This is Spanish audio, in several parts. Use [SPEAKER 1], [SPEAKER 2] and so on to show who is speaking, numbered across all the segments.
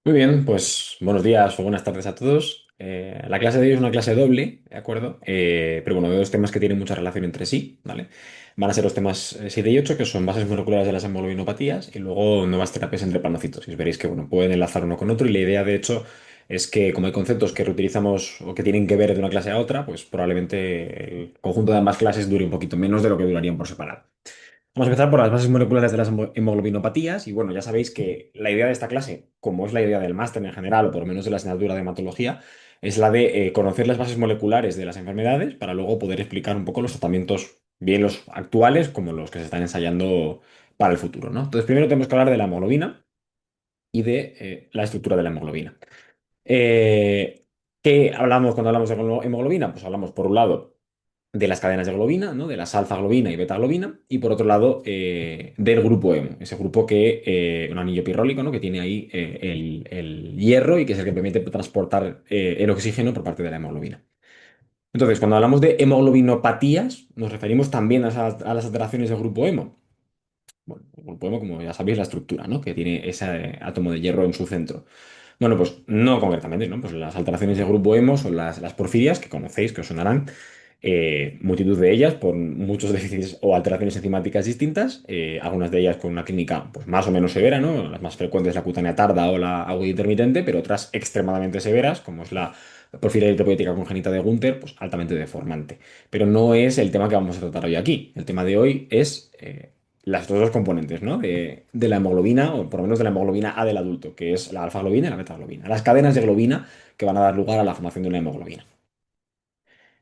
[SPEAKER 1] Muy bien, pues buenos días o buenas tardes a todos. La clase de hoy es una clase doble, ¿de acuerdo? Pero bueno, de dos temas que tienen mucha relación entre sí, ¿vale? Van a ser los temas 7 y 8, que son bases moleculares de las hemoglobinopatías, y luego nuevas terapias entre panocitos. Veréis que, bueno, pueden enlazar uno con otro, y la idea, de hecho, es que como hay conceptos que reutilizamos o que tienen que ver de una clase a otra, pues probablemente el conjunto de ambas clases dure un poquito menos de lo que durarían por separado. Vamos a empezar por las bases moleculares de las hemoglobinopatías y bueno, ya sabéis que la idea de esta clase, como es la idea del máster en general o por lo menos de la asignatura de hematología, es la de conocer las bases moleculares de las enfermedades para luego poder explicar un poco los tratamientos, bien los actuales como los que se están ensayando para el futuro, ¿no? Entonces, primero tenemos que hablar de la hemoglobina y de la estructura de la hemoglobina. Eh, ¿Qué hablamos cuando hablamos de hemoglobina? Pues hablamos, por un lado, de las cadenas de globina, ¿no? De las alfa-globina y beta-globina, y por otro lado, del grupo hemo, ese grupo que, un anillo pirrólico, ¿no? Que tiene ahí el hierro y que es el que permite transportar el oxígeno por parte de la hemoglobina. Entonces, cuando hablamos de hemoglobinopatías, nos referimos también a las alteraciones del grupo hemo. Bueno, el grupo hemo, como ya sabéis, la estructura, ¿no? Que tiene ese átomo de hierro en su centro. Bueno, pues no concretamente, ¿no? Pues las alteraciones del grupo hemo son las porfirias, que conocéis, que os sonarán, multitud de ellas por muchos déficits o alteraciones enzimáticas distintas, algunas de ellas con una clínica pues, más o menos severa, ¿no? Las más frecuentes la cutánea tarda o la aguda intermitente, pero otras extremadamente severas, como es la porfiria eritropoyética congénita de Gunther, pues altamente deformante. Pero no es el tema que vamos a tratar hoy aquí. El tema de hoy es las dos componentes, ¿no? De la hemoglobina, o por lo menos de la hemoglobina A del adulto, que es la alfa-globina y la beta-globina. Las cadenas de globina que van a dar lugar a la formación de una hemoglobina.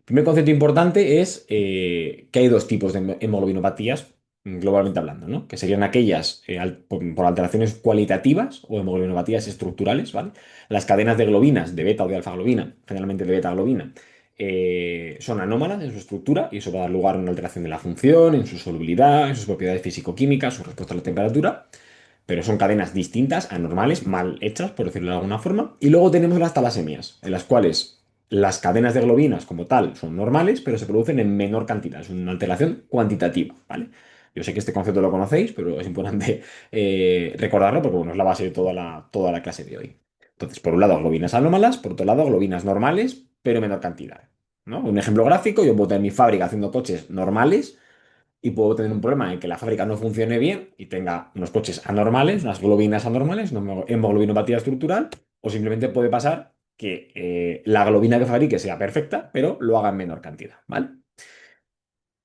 [SPEAKER 1] El primer concepto importante es que hay dos tipos de hemoglobinopatías, globalmente hablando, ¿no? Que serían aquellas por alteraciones cualitativas o hemoglobinopatías estructurales, ¿vale? Las cadenas de globinas, de beta o de alfa-globina, generalmente de beta-globina, son anómalas en su estructura y eso va a dar lugar a una alteración de la función, en su solubilidad, en sus propiedades físico-químicas, su respuesta a la temperatura, pero son cadenas distintas, anormales, mal hechas, por decirlo de alguna forma. Y luego tenemos las talasemias, en las cuales las cadenas de globinas como tal son normales, pero se producen en menor cantidad. Es una alteración cuantitativa, ¿vale? Yo sé que este concepto lo conocéis, pero es importante recordarlo porque bueno, es la base de toda la clase de hoy. Entonces, por un lado, globinas anómalas, por otro lado, globinas normales, pero en menor cantidad, ¿no? Un ejemplo gráfico, yo puedo tener mi fábrica haciendo coches normales y puedo tener un problema en que la fábrica no funcione bien y tenga unos coches anormales, unas globinas anormales, una hemoglobinopatía estructural, o simplemente puede pasar que la globina que fabrique sea perfecta, pero lo haga en menor cantidad, ¿vale?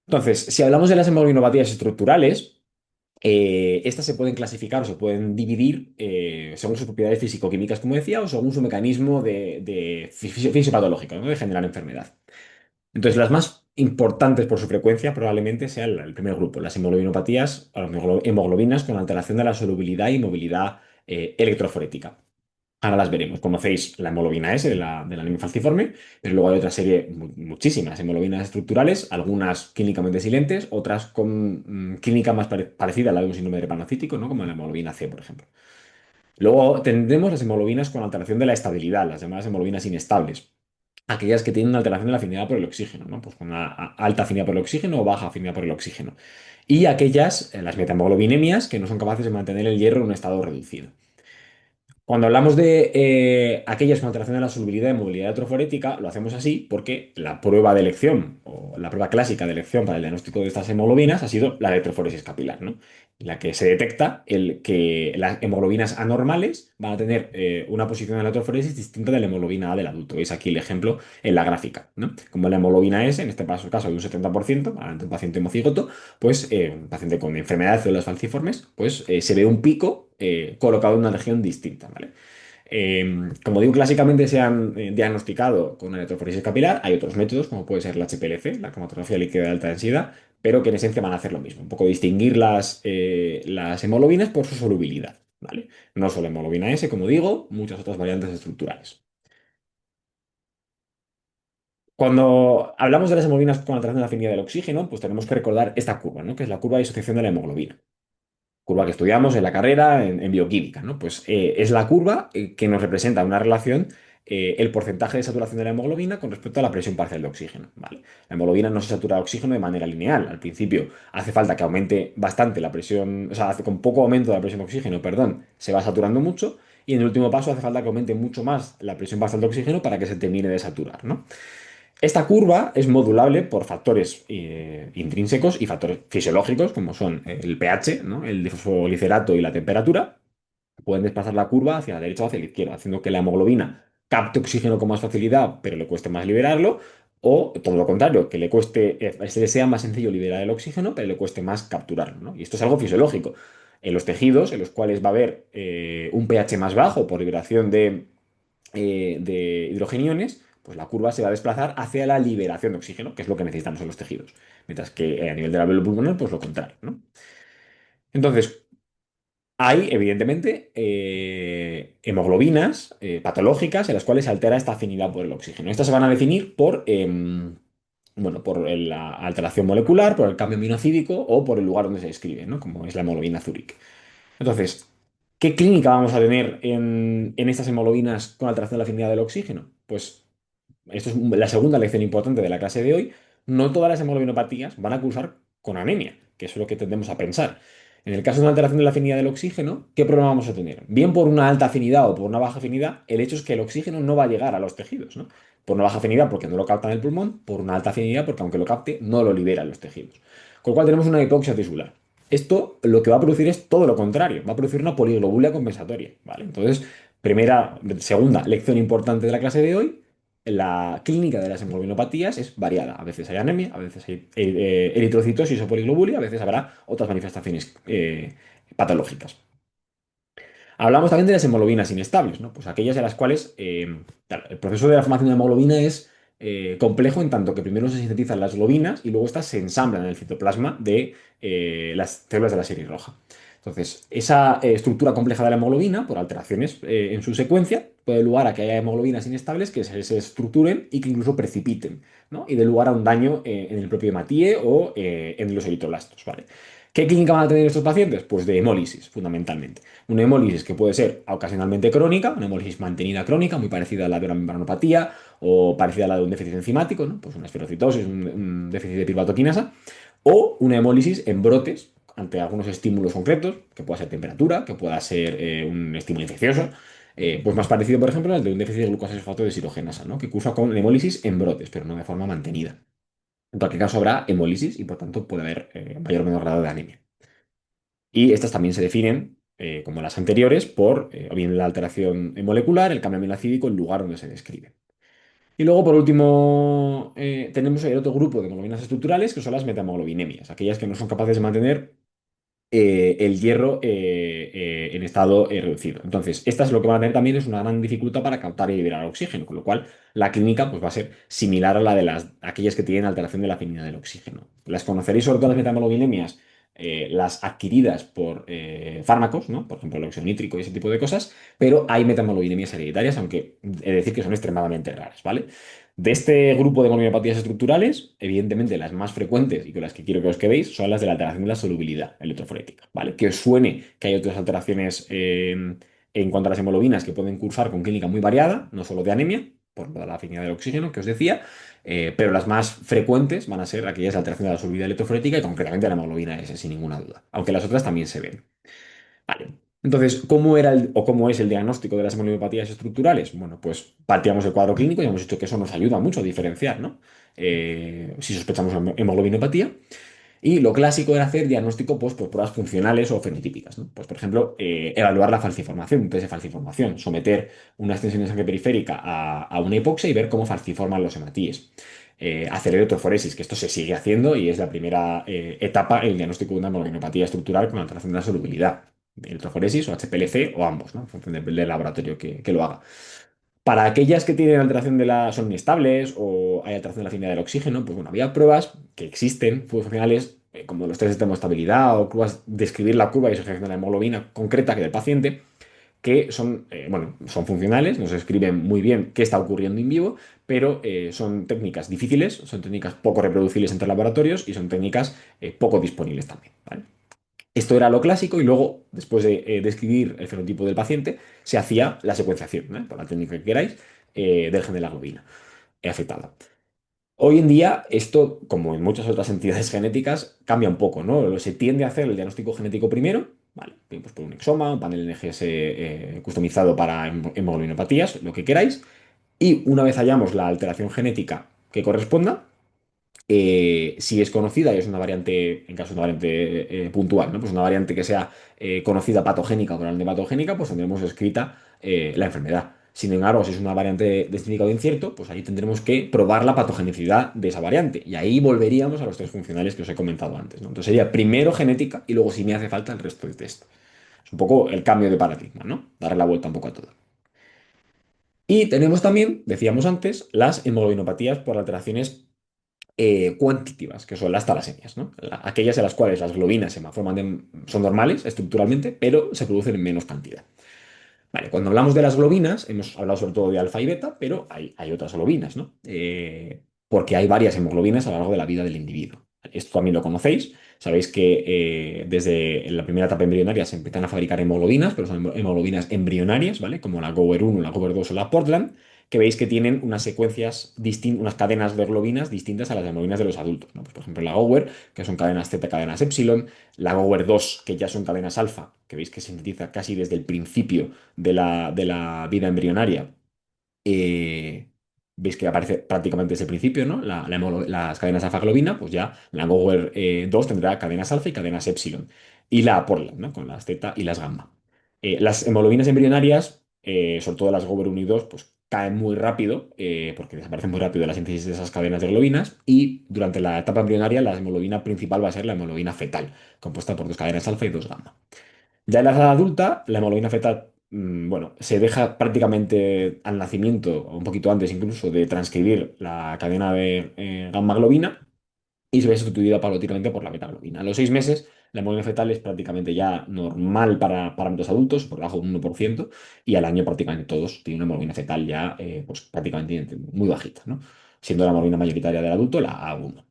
[SPEAKER 1] Entonces, si hablamos de las hemoglobinopatías estructurales, estas se pueden clasificar o se pueden dividir según sus propiedades físico-químicas, como decía, o según su mecanismo de fisiopatológico, ¿no? De generar enfermedad. Entonces, las más importantes por su frecuencia probablemente sea el primer grupo, las hemoglobinopatías, o las hemoglobinas con alteración de la solubilidad y movilidad electroforética. Ahora las veremos. Conocéis la hemoglobina S de la anemia falciforme, pero luego hay otra serie, muchísimas hemoglobinas estructurales, algunas clínicamente silentes, otras con clínica más parecida a la de un síndrome de panocítico, ¿no? Como la hemoglobina C, por ejemplo. Luego tendremos las hemoglobinas con alteración de la estabilidad, las llamadas hemoglobinas inestables, aquellas que tienen una alteración de la afinidad por el oxígeno, ¿no? Pues con una alta afinidad por el oxígeno o baja afinidad por el oxígeno. Y aquellas, las metahemoglobinemias, que no son capaces de mantener el hierro en un estado reducido. Cuando hablamos de aquellas con alteración de la solubilidad y movilidad electroforética, lo hacemos así porque la prueba de elección o la prueba clásica de elección para el diagnóstico de estas hemoglobinas ha sido la electroforesis capilar, ¿no? En la que se detecta que las hemoglobinas anormales van a tener una posición de la electroforesis distinta de la hemoglobina A del adulto. Veis aquí el ejemplo en la gráfica, ¿no? Como la hemoglobina S, en este caso de un 70%, ante un paciente hemocigoto, pues un paciente con enfermedad de células falciformes, pues se ve un pico colocado en una región distinta, ¿vale? Como digo, clásicamente se han diagnosticado con una electroforesis capilar. Hay otros métodos, como puede ser la HPLC, la cromatografía líquida de alta densidad, pero que en esencia van a hacer lo mismo, un poco distinguir las hemoglobinas por su solubilidad, ¿vale? No solo hemoglobina S, como digo, muchas otras variantes estructurales. Cuando hablamos de las hemoglobinas con alteración de la afinidad del oxígeno, pues tenemos que recordar esta curva, ¿no? Que es la curva de disociación de la hemoglobina. Curva que estudiamos en la carrera en bioquímica, ¿no? Pues es la curva que nos representa una relación el porcentaje de saturación de la hemoglobina con respecto a la presión parcial de oxígeno, ¿vale? La hemoglobina no se satura de oxígeno de manera lineal. Al principio hace falta que aumente bastante la presión, o sea, con poco aumento de la presión de oxígeno, perdón, se va saturando mucho. Y en el último paso hace falta que aumente mucho más la presión parcial de oxígeno para que se termine de saturar, ¿no? Esta curva es modulable por factores intrínsecos y factores fisiológicos, como son el pH, ¿no? El fosfoglicerado y la temperatura. Pueden desplazar la curva hacia la derecha o hacia la izquierda, haciendo que la hemoglobina capte oxígeno con más facilidad, pero le cueste más liberarlo, o todo lo contrario, que le cueste, se le sea más sencillo liberar el oxígeno, pero le cueste más capturarlo, ¿no? Y esto es algo fisiológico. En los tejidos, en los cuales va a haber un pH más bajo por liberación de hidrogeniones, pues la curva se va a desplazar hacia la liberación de oxígeno, que es lo que necesitamos en los tejidos. Mientras que a nivel del alveolo pulmonar, pues lo contrario, ¿no? Entonces, hay, evidentemente, hemoglobinas patológicas en las cuales se altera esta afinidad por el oxígeno. Estas se van a definir por, bueno, por la alteración molecular, por el cambio aminocídico o por el lugar donde se describe, ¿no? Como es la hemoglobina Zurich. Entonces, ¿qué clínica vamos a tener en estas hemoglobinas con alteración de la afinidad del oxígeno? Pues esto es la segunda lección importante de la clase de hoy. No todas las hemoglobinopatías van a cursar con anemia, que es lo que tendemos a pensar. En el caso de una alteración de la afinidad del oxígeno, ¿qué problema vamos a tener? Bien por una alta afinidad o por una baja afinidad, el hecho es que el oxígeno no va a llegar a los tejidos, ¿no? Por una baja afinidad porque no lo capta en el pulmón, por una alta afinidad porque aunque lo capte, no lo libera en los tejidos. Con lo cual tenemos una hipoxia tisular. Esto lo que va a producir es todo lo contrario, va a producir una poliglobulia compensatoria, ¿vale? Entonces, segunda lección importante de la clase de hoy, la clínica de las hemoglobinopatías es variada. A veces hay anemia, a veces hay eritrocitosis o poliglobulia, a veces habrá otras manifestaciones patológicas. Hablamos también de las hemoglobinas inestables, ¿no? Pues aquellas en las cuales claro, el proceso de la formación de hemoglobina es complejo en tanto que primero se sintetizan las globinas y luego estas se ensamblan en el citoplasma de las células de la serie roja. Entonces, esa estructura compleja de la hemoglobina, por alteraciones en su secuencia, puede dar lugar a que haya hemoglobinas inestables que se estructuren y que incluso precipiten, ¿no? Y dé lugar a un daño en el propio hematíe o en los eritroblastos, ¿vale? ¿Qué clínica van a tener estos pacientes? Pues de hemólisis, fundamentalmente. Una hemólisis que puede ser ocasionalmente crónica, una hemólisis mantenida crónica, muy parecida a la de una membranopatía o parecida a la de un déficit enzimático, ¿no? Pues una esferocitosis, un déficit de pirubatoquinasa, o una hemólisis en brotes ante algunos estímulos concretos, que pueda ser temperatura, que pueda ser un estímulo infeccioso, pues más parecido, por ejemplo, al de un déficit de glucosa fosfato deshidrogenasa, ¿no? Que cursa con hemólisis en brotes, pero no de forma mantenida. En cualquier caso habrá hemólisis y por tanto puede haber mayor o menor grado de anemia. Y estas también se definen, como las anteriores, por o bien la alteración molecular, el cambio aminoácido, el lugar donde se describe. Y luego, por último, tenemos el otro grupo de hemoglobinas estructurales, que son las metahemoglobinemias, aquellas que no son capaces de mantener el hierro en estado reducido. Entonces, estas lo que van a tener también es una gran dificultad para captar y liberar oxígeno, con lo cual la clínica pues, va a ser similar a la de aquellas que tienen alteración de la afinidad del oxígeno. Las conoceréis sobre todo las metamoglobinemia, las adquiridas por fármacos, ¿no? Por ejemplo, el óxido nítrico y ese tipo de cosas, pero hay metamoglobinemia hereditarias, aunque he de decir que son extremadamente raras, ¿vale? De este grupo de hemoglobinopatías estructurales, evidentemente las más frecuentes y con las que quiero que os quedéis son las de la alteración de la solubilidad electroforética, ¿vale? Que os suene que hay otras alteraciones en cuanto a las hemoglobinas que pueden cursar con clínica muy variada, no solo de anemia, por la afinidad del oxígeno que os decía, pero las más frecuentes van a ser aquellas de alteración de la solubilidad electroforética y concretamente la hemoglobina S, sin ninguna duda, aunque las otras también se ven. Vale. Entonces, ¿cómo era o cómo es el diagnóstico de las hemoliopatías estructurales? Bueno, pues partíamos del cuadro clínico y hemos dicho que eso nos ayuda mucho a diferenciar, ¿no? Si sospechamos hemoglobinopatía. Y lo clásico era hacer diagnóstico pues, por pruebas funcionales o fenotípicas, ¿no? Pues, por ejemplo, evaluar la falciformación, un test de falciformación, someter una extensión de sangre periférica a una hipoxia y ver cómo falciforman los hematíes. Hacer electroforesis, que esto se sigue haciendo y es la primera etapa en el diagnóstico de una hemoglobinopatía estructural con alteración de la solubilidad. Electroforesis o HPLC o ambos, ¿no? En función del laboratorio que lo haga. Para aquellas que tienen alteración son inestables o hay alteración de la afinidad del oxígeno, pues bueno, había pruebas que existen, funcionales, como los test de termostabilidad o pruebas de escribir la curva y sujeción de la hemoglobina concreta que del paciente, que son, bueno, son funcionales, nos escriben muy bien qué está ocurriendo en vivo, pero son técnicas difíciles, son técnicas poco reproducibles entre laboratorios y son técnicas poco disponibles también, ¿vale? Esto era lo clásico y luego, después de describir el fenotipo del paciente, se hacía la secuenciación, ¿eh? Por la técnica que queráis, del gen de la globina afectada. Hoy en día, esto, como en muchas otras entidades genéticas, cambia un poco, ¿no? Se tiende a hacer el diagnóstico genético primero, ¿vale? Bien, pues por un exoma, un panel NGS customizado para hemoglobinopatías, lo que queráis. Y una vez hallamos la alteración genética que corresponda, si es conocida y es una variante, en caso de una variante puntual, ¿no? Pues una variante que sea conocida patogénica o probablemente patogénica, pues tendremos escrita la enfermedad. Sin embargo, si es una variante de significado incierto, pues ahí tendremos que probar la patogenicidad de esa variante. Y ahí volveríamos a los test funcionales que os he comentado antes, ¿no? Entonces sería primero genética y luego si me hace falta el resto de test. Es un poco el cambio de paradigma, ¿no? Darle la vuelta un poco a todo. Y tenemos también, decíamos antes, las hemoglobinopatías por alteraciones cuantitativas, que son las talasemias, ¿no? Aquellas en las cuales las globinas son normales estructuralmente, pero se producen en menos cantidad. Vale, cuando hablamos de las globinas, hemos hablado sobre todo de alfa y beta, pero hay otras globinas, ¿no? Porque hay varias hemoglobinas a lo largo de la vida del individuo. Esto también lo conocéis. Sabéis que desde la primera etapa embrionaria se empiezan a fabricar hemoglobinas, pero son hemoglobinas embrionarias, ¿vale? Como la Gower 1, la Gower 2 o la Portland, que veis que tienen unas secuencias distintas, unas cadenas de globinas distintas a las hemoglobinas de los adultos, ¿no? Pues, por ejemplo, la Gower, que son cadenas Z, cadenas Epsilon, la Gower 2, que ya son cadenas alfa, que veis que se sintetiza casi desde el principio de la vida embrionaria, eh, veis que aparece prácticamente desde el principio, ¿no? Las cadenas alfa-globina, pues ya la Gower 2 tendrá cadenas alfa y cadenas epsilon. Y la Portland, ¿no? Con las zeta y las gamma. Las hemoglobinas embrionarias, sobre todo las Gower 1 y 2, pues caen muy rápido, porque desaparecen muy rápido la síntesis de esas cadenas de globinas. Y durante la etapa embrionaria, la hemoglobina principal va a ser la hemoglobina fetal, compuesta por dos cadenas alfa y dos gamma. Ya en la edad adulta, la hemoglobina fetal, bueno, se deja prácticamente al nacimiento, o un poquito antes incluso, de transcribir la cadena de gamma globina y se ve sustituida paulatinamente por la beta globina. A los 6 meses, la hemoglobina fetal es prácticamente ya normal para parámetros adultos, por debajo de un 1%, y al año prácticamente todos tienen una hemoglobina fetal ya pues, prácticamente muy bajita, ¿no? Siendo la hemoglobina mayoritaria del adulto la A1.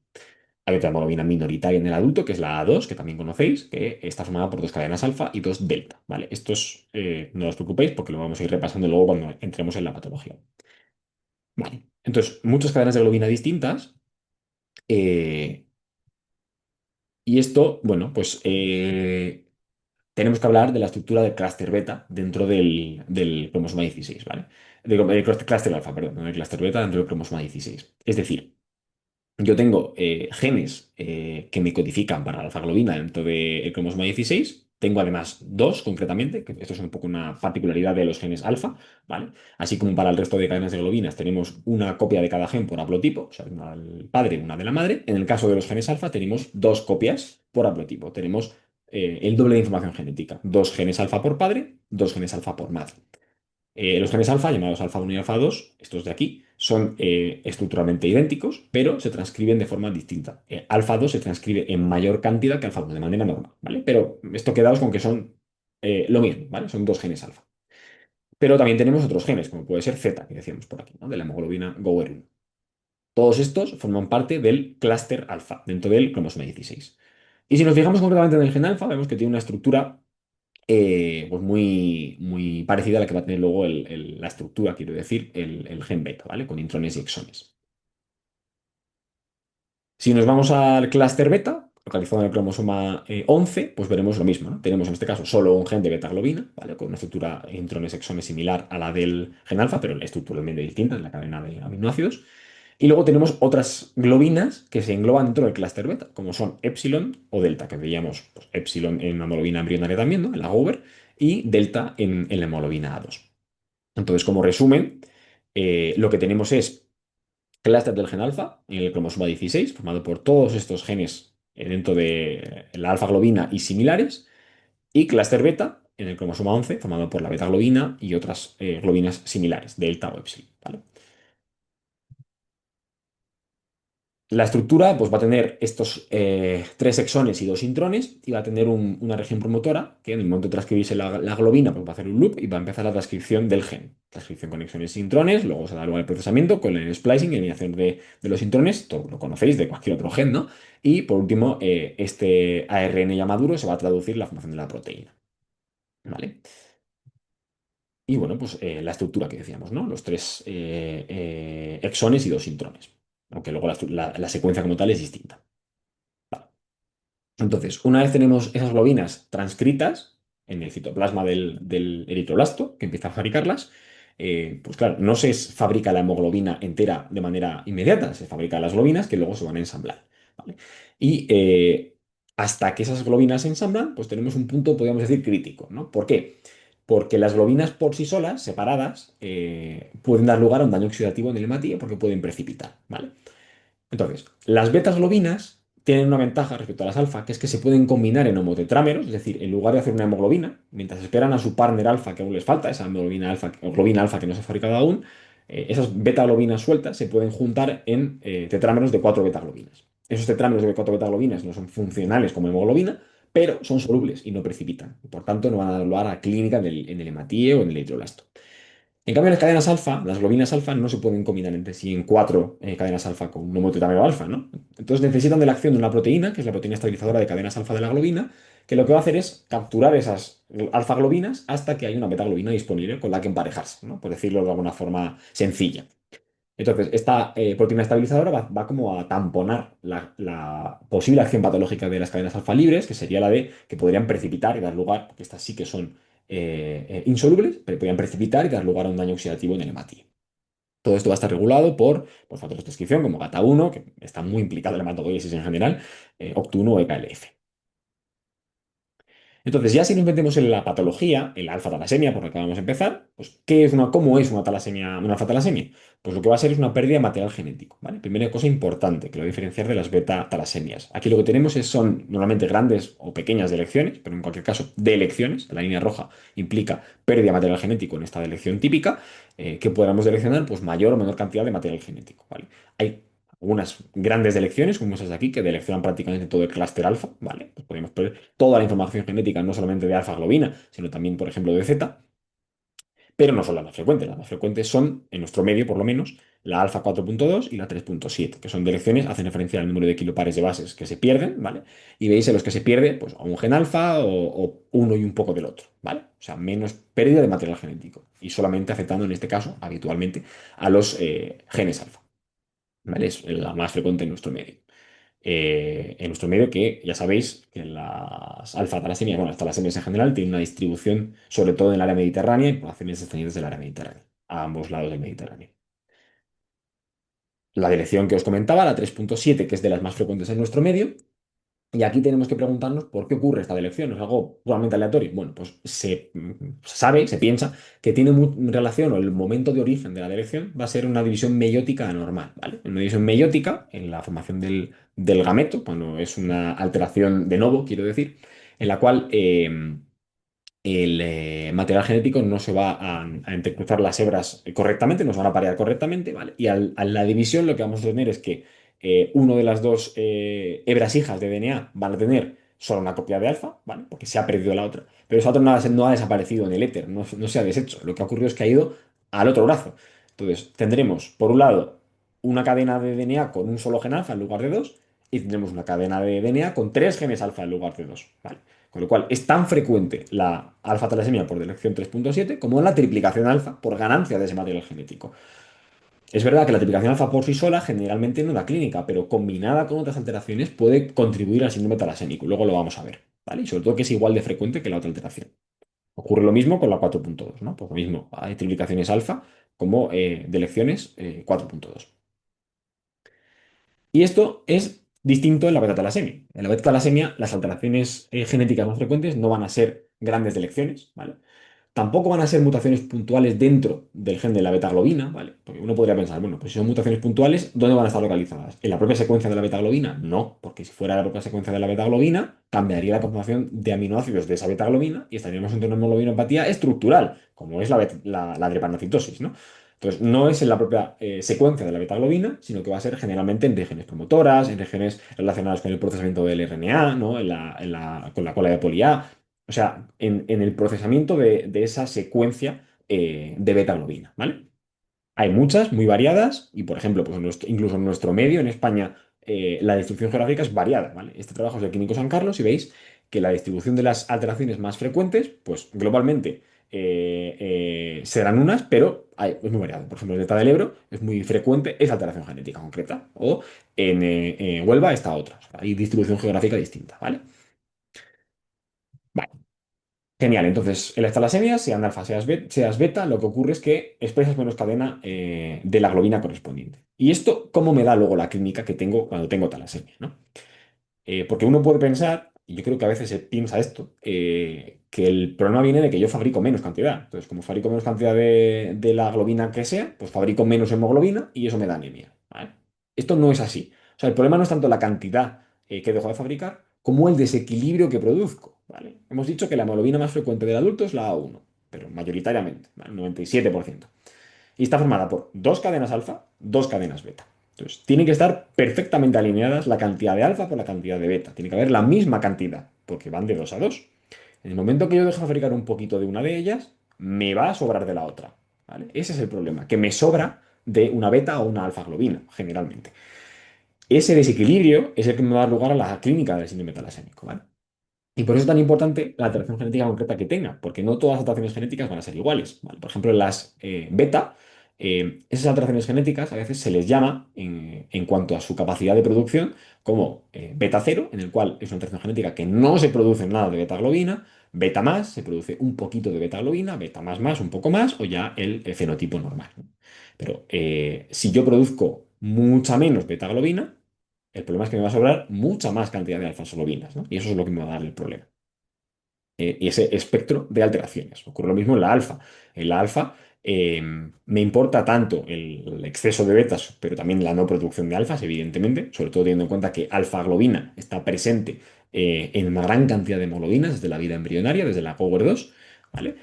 [SPEAKER 1] Hay otra hemoglobina minoritaria en el adulto, que es la A2, que también conocéis, que está formada por dos cadenas alfa y dos delta, ¿vale? Estos no os preocupéis porque lo vamos a ir repasando luego cuando entremos en la patología. Vale. Entonces, muchas cadenas de globina distintas. eh, y esto, bueno, pues tenemos que hablar de la estructura del clúster beta dentro del cromosoma 16, ¿vale? Del clúster alfa, perdón, no del clúster beta dentro del cromosoma 16. Es decir, yo tengo genes que me codifican para la alfa-globina dentro del cromosoma 16. Tengo además dos, concretamente, que esto es un poco una particularidad de los genes alfa, ¿vale? Así como para el resto de cadenas de globinas tenemos una copia de cada gen por haplotipo, o sea, una del padre y una de la madre. En el caso de los genes alfa tenemos dos copias por haplotipo. Tenemos el doble de información genética. Dos genes alfa por padre, dos genes alfa por madre. Los genes alfa, llamados alfa 1 y alfa 2, estos de aquí, son estructuralmente idénticos, pero se transcriben de forma distinta. Alfa 2 se transcribe en mayor cantidad que alfa 1, de manera normal, ¿vale? Pero esto quedaos con que son lo mismo, ¿vale? Son dos genes alfa. Pero también tenemos otros genes, como puede ser Z, que decíamos por aquí, ¿no? De la hemoglobina Gower 1. Todos estos forman parte del clúster alfa, dentro del cromosoma 16. Y si nos fijamos concretamente en el gen alfa, vemos que tiene una estructura pues muy, muy parecida a la que va a tener luego la estructura, quiero decir, el gen beta, ¿vale? Con intrones y exones. Si nos vamos al clúster beta, localizado en el cromosoma 11, pues veremos lo mismo, ¿no? Tenemos en este caso solo un gen de beta globina, ¿vale? Con una estructura intrones exones similar a la del gen alfa, pero estructuralmente distinta en la cadena de aminoácidos. Y luego tenemos otras globinas que se engloban dentro del clúster beta, como son epsilon o delta, que veíamos pues, epsilon en la hemoglobina embrionaria también, ¿no? En la Gower, y delta en la hemoglobina A2. Entonces, como resumen, lo que tenemos es clúster del gen alfa en el cromosoma 16, formado por todos estos genes dentro de la alfa globina y similares, y clúster beta en el cromosoma 11, formado por la beta globina y otras globinas similares, delta o epsilon, ¿vale? La estructura pues, va a tener estos tres exones y dos intrones y va a tener una región promotora que en el momento de transcribirse la globina pues, va a hacer un loop y va a empezar la transcripción del gen. Transcripción con exones e intrones, luego se da lugar al procesamiento con el splicing, eliminación de los intrones, todo lo conocéis de cualquier otro gen, ¿no? Y por último, este ARN ya maduro se va a traducir en la formación de la proteína. ¿Vale? Y bueno, pues la estructura que decíamos, ¿no? Los tres exones y dos intrones. Aunque luego la secuencia como tal es distinta. Entonces, una vez tenemos esas globinas transcritas en el citoplasma del eritroblasto, que empieza a fabricarlas, pues claro, no se fabrica la hemoglobina entera de manera inmediata, se fabrican las globinas que luego se van a ensamblar, ¿vale? Y hasta que esas globinas se ensamblan, pues tenemos un punto, podríamos decir, crítico, ¿no? ¿Por qué? Porque las globinas por sí solas, separadas, pueden dar lugar a un daño oxidativo en el hematíe porque pueden precipitar, ¿vale? Entonces, las betas globinas tienen una ventaja respecto a las alfa, que es que se pueden combinar en homotetrámeros, es decir, en lugar de hacer una hemoglobina, mientras esperan a su partner alfa que aún les falta, esa hemoglobina alfa o globina alfa que no se ha fabricado aún, esas beta globinas sueltas se pueden juntar en tetrámeros de 4 beta globinas. Esos tetrámeros de 4 beta globinas no son funcionales como hemoglobina, pero son solubles y no precipitan. Por tanto, no van a dar lugar a clínica en el hematíe o en el eritroblasto. En cambio, las cadenas alfa, las globinas alfa, no se pueden combinar entre sí en cuatro cadenas alfa con un homotetamero alfa, ¿no? Entonces necesitan de la acción de una proteína, que es la proteína estabilizadora de cadenas alfa de la globina, que lo que va a hacer es capturar esas alfa globinas hasta que hay una beta globina disponible con la que emparejarse, ¿no? Por decirlo de alguna forma sencilla. Entonces, esta proteína estabilizadora va como a tamponar la posible acción patológica de las cadenas alfa libres, que sería la de que podrían precipitar y dar lugar, porque estas sí que son insolubles, pero podrían precipitar y dar lugar a un daño oxidativo en el hematíe. Todo esto va a estar regulado por factores de descripción como GATA1, que está muy implicado en la hematopoiesis en general, OCT1 o EKLF. Entonces, ya si nos metemos en la patología, en la alfa-talasemia, por la que vamos a empezar, pues, ¿cómo es una talasemia, una alfa-talasemia? Pues lo que va a ser es una pérdida de material genético, ¿vale? Primera cosa importante que lo va a diferenciar de las beta-talasemias. Aquí lo que tenemos son normalmente grandes o pequeñas delecciones, pero en cualquier caso, delecciones. La línea roja implica pérdida de material genético en esta delección típica, que podamos deleccionar pues mayor o menor cantidad de material genético, ¿vale? Hay algunas grandes delecciones, como esas de aquí, que deleccionan prácticamente todo el clúster alfa, ¿vale? Pues podemos perder toda la información genética, no solamente de alfa-globina, sino también, por ejemplo, de zeta, pero no son las más frecuentes. Las más frecuentes son, en nuestro medio por lo menos, la alfa 4.2 y la 3.7, que son delecciones, hacen referencia al número de kilopares de bases que se pierden, ¿vale? Y veis en los que se pierde, pues, o un gen alfa o uno y un poco del otro, ¿vale? O sea, menos pérdida de material genético y solamente afectando, en este caso, habitualmente, a los genes alfa. ¿Vale? Es la más frecuente en nuestro medio que ya sabéis que las alfa-talasemias, bueno, las talasemias en general, tienen una distribución sobre todo en el área mediterránea y poblaciones descendientes del área mediterránea, a ambos lados del Mediterráneo. La dirección que os comentaba, la 3.7, que es de las más frecuentes en nuestro medio, y aquí tenemos que preguntarnos por qué ocurre esta delección. ¿Es algo puramente aleatorio? Bueno, pues se sabe, se piensa que tiene relación o el momento de origen de la delección va a ser una división meiótica anormal, ¿vale? Una división meiótica en la formación del gameto, cuando es una alteración de novo, quiero decir, en la cual el material genético no se va a intercruzar las hebras correctamente, no se van a parear correctamente, ¿vale? Y a la división lo que vamos a tener es que uno de las dos hebras hijas de DNA van a tener solo una copia de alfa, ¿vale? Porque se ha perdido la otra. Pero esa otra no ha desaparecido en el éter, no se ha deshecho. Lo que ha ocurrido es que ha ido al otro brazo. Entonces, tendremos, por un lado, una cadena de DNA con un solo gen alfa en lugar de dos, y tendremos una cadena de DNA con tres genes alfa en lugar de dos, ¿vale? Con lo cual, es tan frecuente la alfa-talasemia por delección 3.7 como la triplicación alfa por ganancia de ese material genético. Es verdad que la triplicación alfa por sí sola generalmente no da clínica, pero combinada con otras alteraciones puede contribuir al síndrome talasémico. Luego lo vamos a ver, ¿vale? Y sobre todo que es igual de frecuente que la otra alteración. Ocurre lo mismo con la 4.2, ¿no? Pues lo mismo, hay triplicaciones alfa como delecciones 4.2. Y esto es distinto en la beta-talasemia. En la beta-talasemia, las alteraciones genéticas más frecuentes no van a ser grandes delecciones, ¿vale? Tampoco van a ser mutaciones puntuales dentro del gen de la beta-globina, ¿vale? Porque uno podría pensar, bueno, pues si son mutaciones puntuales, ¿dónde van a estar localizadas? ¿En la propia secuencia de la beta-globina? No, porque si fuera la propia secuencia de la beta-globina, cambiaría la conformación de aminoácidos de esa beta-globina y estaríamos ante una hemoglobinopatía estructural, como es la drepanocitosis, ¿no? Entonces, no es en la propia secuencia de la beta-globina, sino que va a ser generalmente en regiones promotoras, en regiones relacionadas con el procesamiento del RNA, ¿no? Con la cola de poli A, o sea, en el procesamiento de esa secuencia de beta-globina, ¿vale? Hay muchas, muy variadas, y por ejemplo, pues incluso en nuestro medio, en España, la distribución geográfica es variada, ¿vale? Este trabajo es del Clínico San Carlos y veis que la distribución de las alteraciones más frecuentes, pues globalmente serán unas, pero es muy variado. Por ejemplo, en el Delta del Ebro es muy frecuente esa alteración genética concreta, o en Huelva está otra. O sea, hay distribución geográfica distinta, ¿vale? Vale. Genial, entonces en las talasemias, sean alfa, seas beta, lo que ocurre es que expresas menos cadena de la globina correspondiente. ¿Y esto cómo me da luego la clínica que tengo cuando tengo talasemia, ¿no? Porque uno puede pensar, y yo creo que a veces se piensa esto, que el problema viene de que yo fabrico menos cantidad. Entonces, como fabrico menos cantidad de la globina que sea, pues fabrico menos hemoglobina y eso me da anemia, ¿vale? Esto no es así. O sea, el problema no es tanto la cantidad que dejo de fabricar, como el desequilibrio que produzco, ¿vale? Hemos dicho que la hemoglobina más frecuente del adulto es la A1, pero mayoritariamente, ¿vale? 97%. Y está formada por dos cadenas alfa, dos cadenas beta. Entonces, tienen que estar perfectamente alineadas la cantidad de alfa por la cantidad de beta. Tiene que haber la misma cantidad, porque van de 2 a 2. En el momento que yo dejo de fabricar un poquito de una de ellas, me va a sobrar de la otra, ¿vale? Ese es el problema, que me sobra de una beta o una alfa globina, generalmente. Ese desequilibrio es el que me va a dar lugar a la clínica del síndrome talasémico, ¿vale? Y por eso es tan importante la alteración genética concreta que tenga, porque no todas las alteraciones genéticas van a ser iguales, ¿vale? Por ejemplo, las beta, esas alteraciones genéticas a veces se les llama, en cuanto a su capacidad de producción, como beta cero, en el cual es una alteración genética que no se produce nada de beta globina, beta más, se produce un poquito de beta globina, beta más, un poco más, o ya el fenotipo normal, ¿no? Pero si yo produzco mucha menos beta globina, el problema es que me va a sobrar mucha más cantidad de alfa-solobinas, ¿no? Y eso es lo que me va a dar el problema. Y ese espectro de alteraciones. Ocurre lo mismo en la alfa. En la alfa me importa tanto el exceso de betas, pero también la no producción de alfas, evidentemente, sobre todo teniendo en cuenta que alfa-globina está presente en una gran cantidad de hemoglobinas desde la vida embrionaria, desde la Power 2, ¿vale?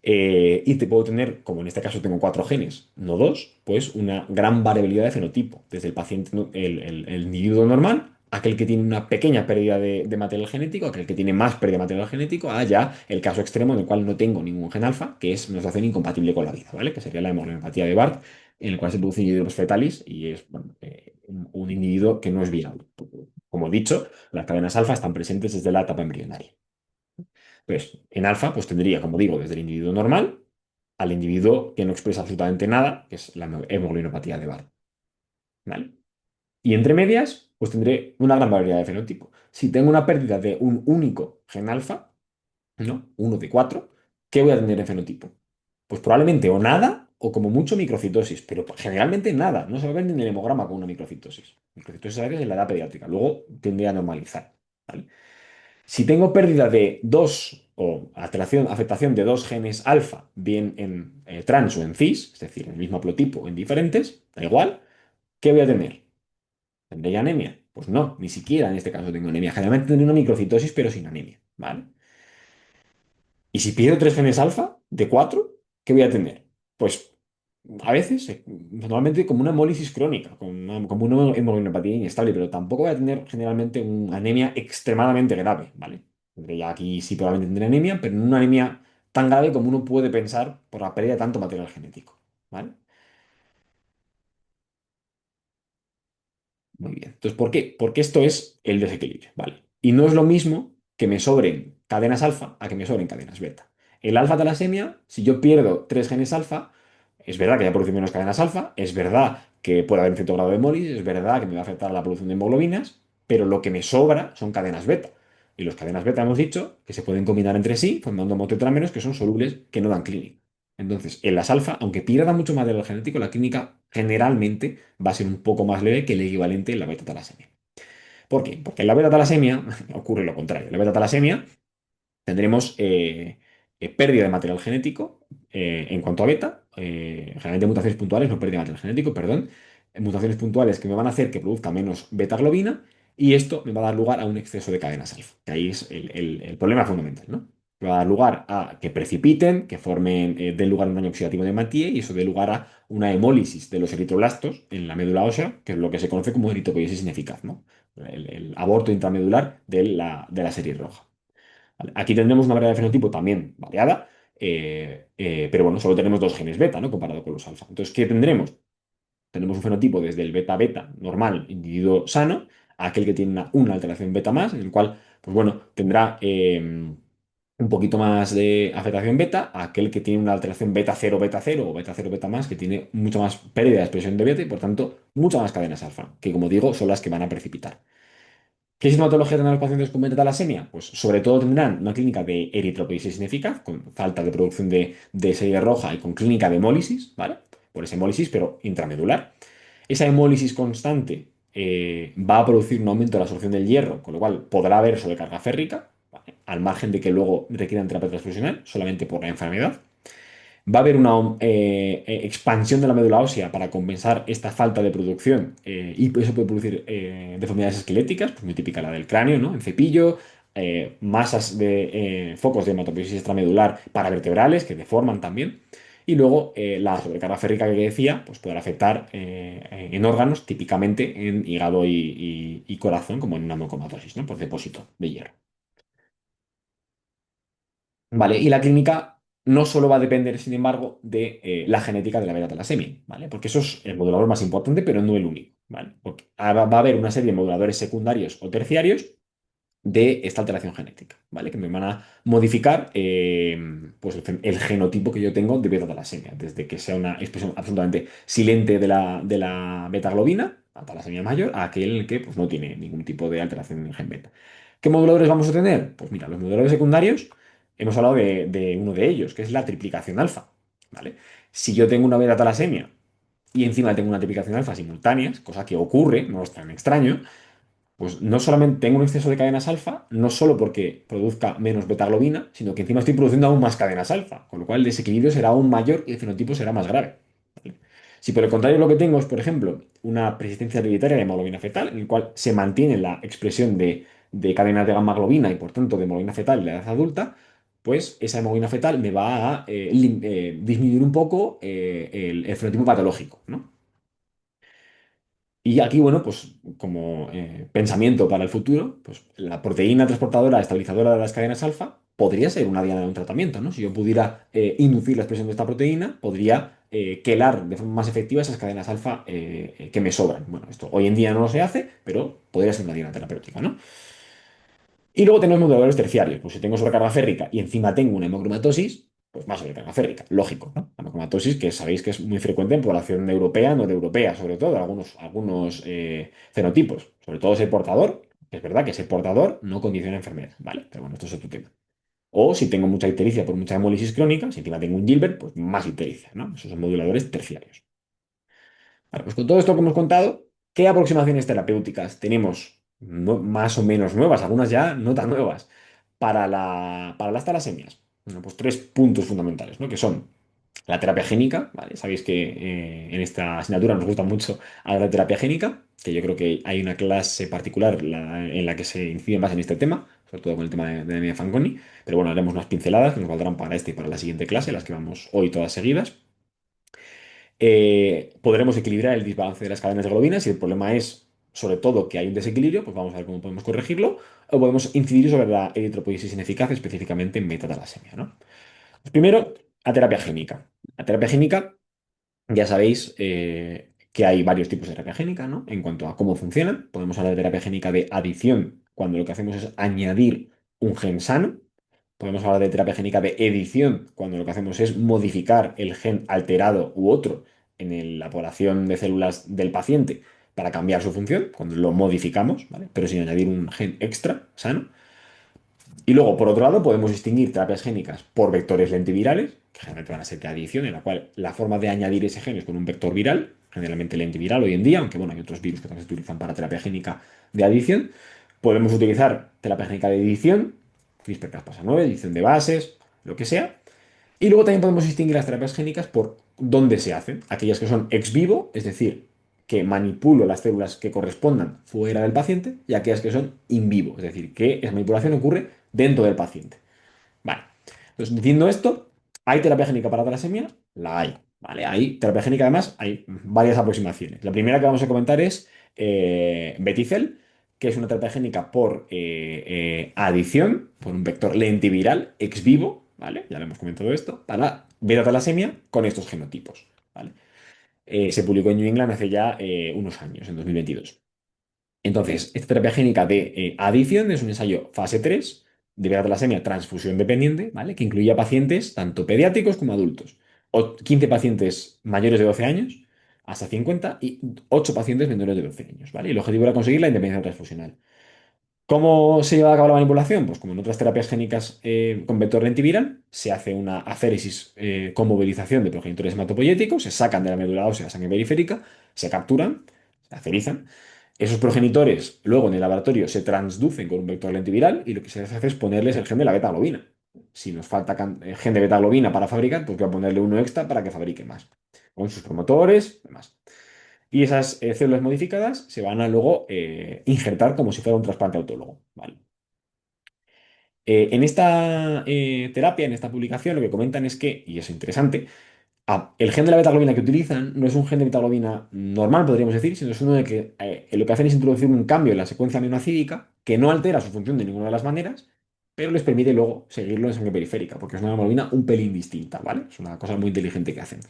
[SPEAKER 1] Y te puedo tener, como en este caso tengo cuatro genes, no dos, pues una gran variabilidad de fenotipo, desde el paciente, el individuo normal, aquel que tiene una pequeña pérdida de material genético, aquel que tiene más pérdida de material genético, a ya el caso extremo en el cual no tengo ningún gen alfa, que es una situación incompatible con la vida, ¿vale? Que sería la hemoglobinopatía de Bart, en el cual se produce individuos fetalis y es bueno, un individuo que no es viable. Como he dicho, las cadenas alfa están presentes desde la etapa embrionaria. Pues en alfa, pues tendría, como digo, desde el individuo normal al individuo que no expresa absolutamente nada, que es la hemoglobinopatía de Barr, ¿vale? Y entre medias, pues tendré una gran variedad de fenotipo. Si tengo una pérdida de un único gen alfa, ¿no? Uno de cuatro, ¿qué voy a tener en fenotipo? Pues probablemente o nada o como mucho microcitosis, pero generalmente nada. No se va a ver ni en el hemograma con una microcitosis. Microcitosis a veces en la edad pediátrica. Luego tendría a normalizar, ¿vale? Si tengo pérdida de dos o afectación de dos genes alfa, bien en trans o en cis, es decir, en el mismo haplotipo o en diferentes, da igual, ¿qué voy a tener? ¿Tendré ya anemia? Pues no, ni siquiera en este caso tengo anemia. Generalmente tendré una microcitosis, pero sin anemia, ¿vale? Y si pierdo tres genes alfa de cuatro, ¿qué voy a tener? Pues a veces, normalmente como una hemólisis crónica, como una hemoglobinopatía inestable, pero tampoco voy a tener generalmente una anemia extremadamente grave, ¿vale? Tendré ya aquí sí probablemente tendré anemia, pero no una anemia tan grave como uno puede pensar por la pérdida de tanto material genético, ¿vale? Muy bien. Entonces, ¿por qué? Porque esto es el desequilibrio, ¿vale? Y no es lo mismo que me sobren cadenas alfa a que me sobren cadenas beta. El alfa talasemia, si yo pierdo tres genes alfa, es verdad que ya produce menos cadenas alfa, es verdad que puede haber un cierto grado de hemólisis, es verdad que me va a afectar la producción de hemoglobinas, pero lo que me sobra son cadenas beta. Y las cadenas beta hemos dicho que se pueden combinar entre sí formando motetrámeros que son solubles que no dan clínica. Entonces, en las alfa, aunque pierda mucho material genético, la clínica generalmente va a ser un poco más leve que el equivalente en la beta-talasemia. ¿Por qué? Porque en la beta-talasemia ocurre lo contrario. En la beta-talasemia tendremos pérdida de material genético en cuanto a beta, generalmente mutaciones puntuales, no pérdida de material genético, perdón, mutaciones puntuales que me van a hacer que produzca menos beta-globina y esto me va a dar lugar a un exceso de cadenas alfa, que ahí es el problema fundamental, ¿no? Me va a dar lugar a que precipiten, que formen, den lugar a un daño oxidativo de Mathieu y eso dé lugar a una hemólisis de los eritroblastos en la médula ósea, que es lo que se conoce como eritropoiesis ineficaz, ¿no? El aborto intramedular de la serie roja. ¿Vale? Aquí tendremos una variedad de fenotipo también variada, pero bueno, solo tenemos dos genes beta, ¿no? Comparado con los alfa. Entonces, ¿qué tendremos? Tenemos un fenotipo desde el beta-beta normal, individuo sano, a aquel que tiene una alteración beta más, en el cual, pues bueno, tendrá un poquito más de afectación beta a aquel que tiene una alteración beta cero o beta cero beta más, que tiene mucha más pérdida de expresión de beta y por tanto muchas más cadenas alfa, que como digo son las que van a precipitar. ¿Qué sintomatología tendrán los pacientes con beta-talasemia? Pues sobre todo tendrán una clínica de eritropoiesis ineficaz, con falta de producción de serie roja y con clínica de hemólisis, ¿vale? Por esa hemólisis, pero intramedular. Esa hemólisis constante va a producir un aumento de la absorción del hierro, con lo cual podrá haber sobrecarga férrica, ¿vale? Al margen de que luego requieran terapia transfusional, solamente por la enfermedad. Va a haber una expansión de la médula ósea para compensar esta falta de producción y eso puede producir deformidades esqueléticas, pues muy típica la del cráneo, ¿no? En cepillo, masas de focos de hematopoiesis extramedular paravertebrales que deforman también. Y luego la sobrecarga férrica que decía, pues podrá afectar en órganos, típicamente en hígado y corazón, como en una mucomatosis, ¿no? Por depósito de hierro. ¿Vale? Y la clínica no solo va a depender, sin embargo, de la genética de la beta-talasemia, ¿vale? Porque eso es el modulador más importante, pero no el único, ¿vale? Porque va a haber una serie de moduladores secundarios o terciarios de esta alteración genética, ¿vale? Que me van a modificar pues el genotipo que yo tengo de beta-talasemia, desde que sea una expresión absolutamente silente de la beta-globina, la talasemia mayor, a aquel en el que pues, no tiene ningún tipo de alteración en el gen beta. ¿Qué moduladores vamos a tener? Pues mira, los moduladores secundarios, hemos hablado de uno de ellos, que es la triplicación alfa, ¿vale? Si yo tengo una beta-talasemia y encima tengo una triplicación alfa simultáneas, cosa que ocurre, no es tan extraño, pues no solamente tengo un exceso de cadenas alfa, no solo porque produzca menos beta-globina, sino que encima estoy produciendo aún más cadenas alfa, con lo cual el desequilibrio será aún mayor y el fenotipo será más grave. ¿Vale? Si por el contrario lo que tengo es, por ejemplo, una persistencia hereditaria de hemoglobina fetal, en el cual se mantiene la expresión de cadenas de gamma globina y por tanto de hemoglobina fetal en la edad adulta, pues esa hemoglobina fetal me va a disminuir un poco el fenotipo patológico, ¿no? Y aquí, bueno, pues como pensamiento para el futuro, pues la proteína transportadora estabilizadora de las cadenas alfa podría ser una diana de un tratamiento, ¿no? Si yo pudiera inducir la expresión de esta proteína, podría quelar de forma más efectiva esas cadenas alfa que me sobran. Bueno, esto hoy en día no se hace, pero podría ser una diana terapéutica, ¿no? Y luego tenemos moduladores terciarios. Pues si tengo sobrecarga férrica y encima tengo una hemocromatosis, pues más sobrecarga férrica. Lógico, ¿no? La hemocromatosis que sabéis que es muy frecuente en población europea, europea, sobre todo, algunos fenotipos. Sobre todo ser portador. Es verdad que ser portador no condiciona enfermedad, ¿vale? Pero bueno, esto es otro tema. O si tengo mucha ictericia por mucha hemólisis crónica, si encima tengo un Gilbert, pues más ictericia, ¿no? Esos son moduladores terciarios. Vale, pues con todo esto que hemos contado, ¿qué aproximaciones terapéuticas tenemos más o menos nuevas, algunas ya no tan nuevas, para las talasemias? Bueno, pues tres puntos fundamentales, ¿no? Que son la terapia génica, ¿vale? Sabéis que en esta asignatura nos gusta mucho hablar de terapia génica, que yo creo que hay una clase particular en la que se incide más en este tema, sobre todo con el tema de anemia Fanconi, pero bueno, haremos unas pinceladas que nos valdrán para este y para la siguiente clase, las que vamos hoy todas seguidas. Podremos equilibrar el desbalance de las cadenas de globina. Si el problema es, sobre todo, que hay un desequilibrio, pues vamos a ver cómo podemos corregirlo. O podemos incidir sobre la eritropoiesis ineficaz, específicamente en metatalasemia, ¿no? Pues primero, la terapia génica. La terapia génica, ya sabéis que hay varios tipos de terapia génica, ¿no? En cuanto a cómo funcionan, podemos hablar de terapia génica de adición, cuando lo que hacemos es añadir un gen sano. Podemos hablar de terapia génica de edición, cuando lo que hacemos es modificar el gen alterado u otro en la población de células del paciente para cambiar su función, cuando lo modificamos, ¿vale? Pero sin añadir un gen extra sano. Y luego, por otro lado, podemos distinguir terapias génicas por vectores lentivirales, que generalmente van a ser de adición, en la cual la forma de añadir ese gen es con un vector viral, generalmente lentiviral hoy en día, aunque bueno, hay otros virus que también se utilizan para terapia génica de adición. Podemos utilizar terapia génica de edición, CRISPR-Cas9, edición de bases, lo que sea. Y luego también podemos distinguir las terapias génicas por dónde se hacen. Aquellas que son ex vivo, es decir, que manipulo las células que correspondan fuera del paciente, y aquellas que son in vivo, es decir, que esa manipulación ocurre dentro del paciente. Vale. Entonces, diciendo esto, ¿hay terapia génica para talasemia? La hay. ¿Vale? Hay terapia génica, además, hay varias aproximaciones. La primera que vamos a comentar es Beticel, que es una terapia génica por adición, por un vector lentiviral ex vivo, ¿vale? Ya lo hemos comentado esto, para beta-talasemia con estos genotipos, ¿vale? Se publicó en New England hace ya unos años, en 2022. Entonces, esta terapia génica de adición es un ensayo fase 3 de beta talasemia transfusión dependiente, ¿vale? Que incluía pacientes tanto pediátricos como adultos. O 15 pacientes mayores de 12 años hasta 50 y 8 pacientes menores de 12 años, ¿vale? Y el objetivo era conseguir la independencia transfusional. ¿Cómo se lleva a cabo la manipulación? Pues como en otras terapias génicas con vector lentiviral, se hace una aféresis con movilización de progenitores hematopoyéticos, se sacan de la médula ósea sangre periférica, se capturan, se aferizan. Esos progenitores luego en el laboratorio se transducen con un vector lentiviral y lo que se hace es ponerles el gen de la beta-globina. Si nos falta gen de beta-globina para fabricar, pues voy a ponerle uno extra para que fabrique más, con sus promotores, demás. Y esas células modificadas se van a luego injertar como si fuera un trasplante autólogo, ¿vale? En esta terapia, en esta publicación, lo que comentan es que, y es interesante, el gen de la beta-globina que utilizan no es un gen de beta-globina normal, podríamos decir, sino es uno de que lo que hacen es introducir un cambio en la secuencia aminoácidica que no altera su función de ninguna de las maneras, pero les permite luego seguirlo en sangre periférica, porque es una hemoglobina un pelín distinta, ¿vale? Es una cosa muy inteligente que hacen.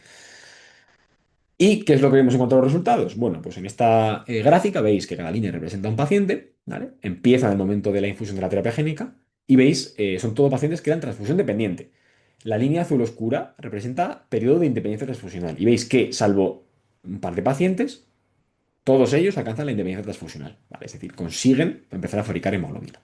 [SPEAKER 1] ¿Y qué es lo que vemos en cuanto a los resultados? Bueno, pues en esta gráfica veis que cada línea representa a un paciente, ¿vale? Empieza en el momento de la infusión de la terapia génica y veis, son todos pacientes que eran transfusión dependiente. La línea azul oscura representa periodo de independencia transfusional y veis que, salvo un par de pacientes, todos ellos alcanzan la independencia transfusional, ¿vale? Es decir, consiguen empezar a fabricar hemoglobina.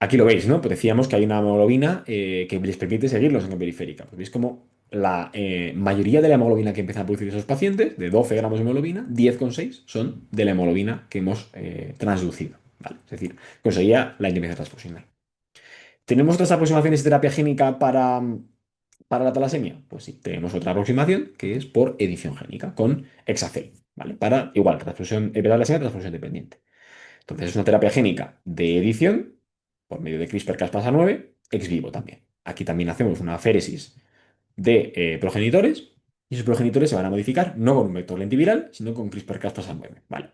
[SPEAKER 1] Aquí lo veis, ¿no? Pues decíamos que hay una hemoglobina que les permite seguir la sangre periférica. Pues veis como la mayoría de la hemoglobina que empiezan a producir esos pacientes, de 12 gramos de hemoglobina, 10,6 son de la hemoglobina que hemos transducido, ¿vale? Es decir, conseguía la independencia transfusional. ¿Tenemos otras aproximaciones de terapia génica para la talasemia? Pues sí, tenemos otra aproximación que es por edición génica, con Hexacel, ¿vale? Para, igual, transfusión, talasemia, transfusión dependiente. Entonces es una terapia génica de edición por medio de CRISPR-Cas9 ex vivo también. Aquí también hacemos una aféresis de progenitores y esos progenitores se van a modificar no con un vector lentiviral, sino con CRISPR-Cas9, ¿vale?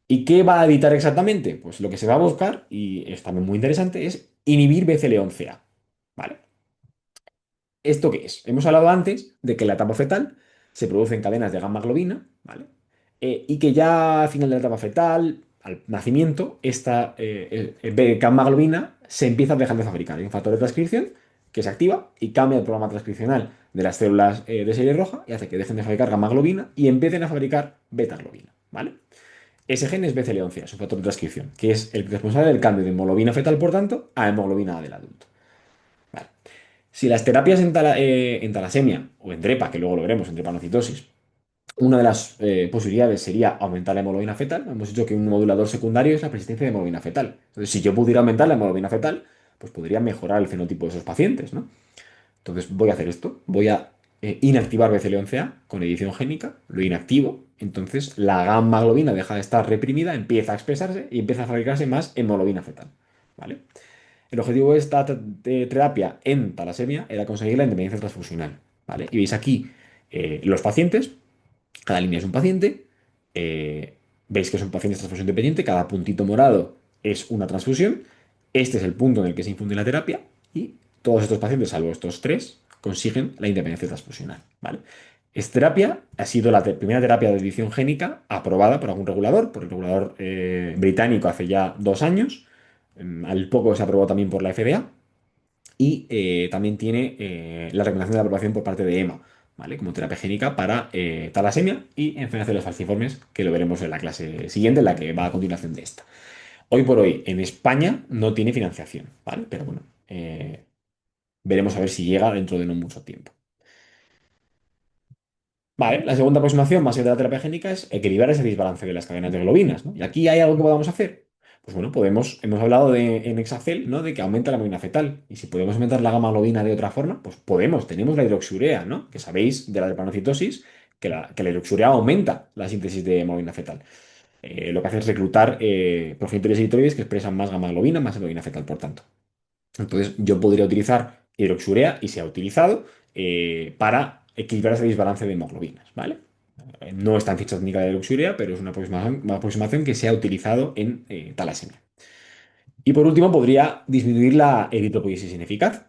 [SPEAKER 1] ¿Y qué va a editar exactamente? Pues lo que se va a buscar, y es también muy interesante, es inhibir BCL11A, ¿vale? ¿Esto qué es? Hemos hablado antes de que en la etapa fetal se producen cadenas de gamma globina, ¿vale? Y que ya al final de la etapa fetal, al nacimiento, esta gamma globina se empieza a dejar de fabricar. Hay un factor de transcripción que se activa y cambia el programa transcripcional de las células de serie roja y hace que dejen de fabricar gamma globina y empiecen a fabricar beta globina, ¿vale? Ese gen es BCL11, es un factor de transcripción, que es el responsable del cambio de hemoglobina fetal, por tanto, a hemoglobina A del adulto. ¿Vale? Si las terapias en talasemia o en DREPA, que luego lo veremos, en drepanocitosis, una de las posibilidades sería aumentar la hemoglobina fetal. Hemos dicho que un modulador secundario es la persistencia de hemoglobina fetal. Entonces, si yo pudiera aumentar la hemoglobina fetal, pues podría mejorar el fenotipo de esos pacientes, ¿no? Entonces, voy a hacer esto. Voy a inactivar BCL11A con edición génica, lo inactivo. Entonces, la gamma globina deja de estar reprimida, empieza a expresarse y empieza a fabricarse más hemoglobina fetal, ¿vale? El objetivo de esta terapia en talasemia era conseguir la independencia transfusional, ¿vale? Y veis aquí los pacientes, cada línea es un paciente, eh, veis que son pacientes de transfusión dependiente, cada puntito morado es una transfusión, este es el punto en el que se infunde la terapia y todos estos pacientes, salvo estos tres, consiguen la independencia transfusional, ¿vale? Esta terapia ha sido la primera terapia de edición génica aprobada por algún regulador, por el regulador británico hace ya 2 años. Al poco se aprobó también por la FDA y también tiene la recomendación de aprobación por parte de EMA, ¿vale? Como terapia génica para talasemia y enfermedades de los falciformes, que lo veremos en la clase siguiente, en la que va a continuación de esta. Hoy por hoy en España no tiene financiación, ¿vale? Pero bueno, veremos a ver si llega dentro de no mucho tiempo. Vale, la segunda aproximación más allá de la terapia génica es equilibrar ese desbalance de las cadenas de globinas, ¿no? Y aquí hay algo que podamos hacer. Pues bueno, hemos hablado en Hexacel, ¿no? De que aumenta la hemoglobina fetal. Y si podemos aumentar la gamma globina de otra forma, pues podemos. Tenemos la hidroxiurea, ¿no? Que sabéis de la drepanocitosis que la hidroxiurea aumenta la síntesis de hemoglobina fetal. Lo que hace es reclutar progenitores eritroides que expresan más gamma globina, más hemoglobina fetal, por tanto. Entonces, yo podría utilizar hidroxurea y se ha utilizado para equilibrar ese desbalance de hemoglobinas, ¿vale? No está en ficha técnica de hidroxurea, pero es una aproximación que se ha utilizado en talasemia. Y por último, podría disminuir la eritropoiesis ineficaz.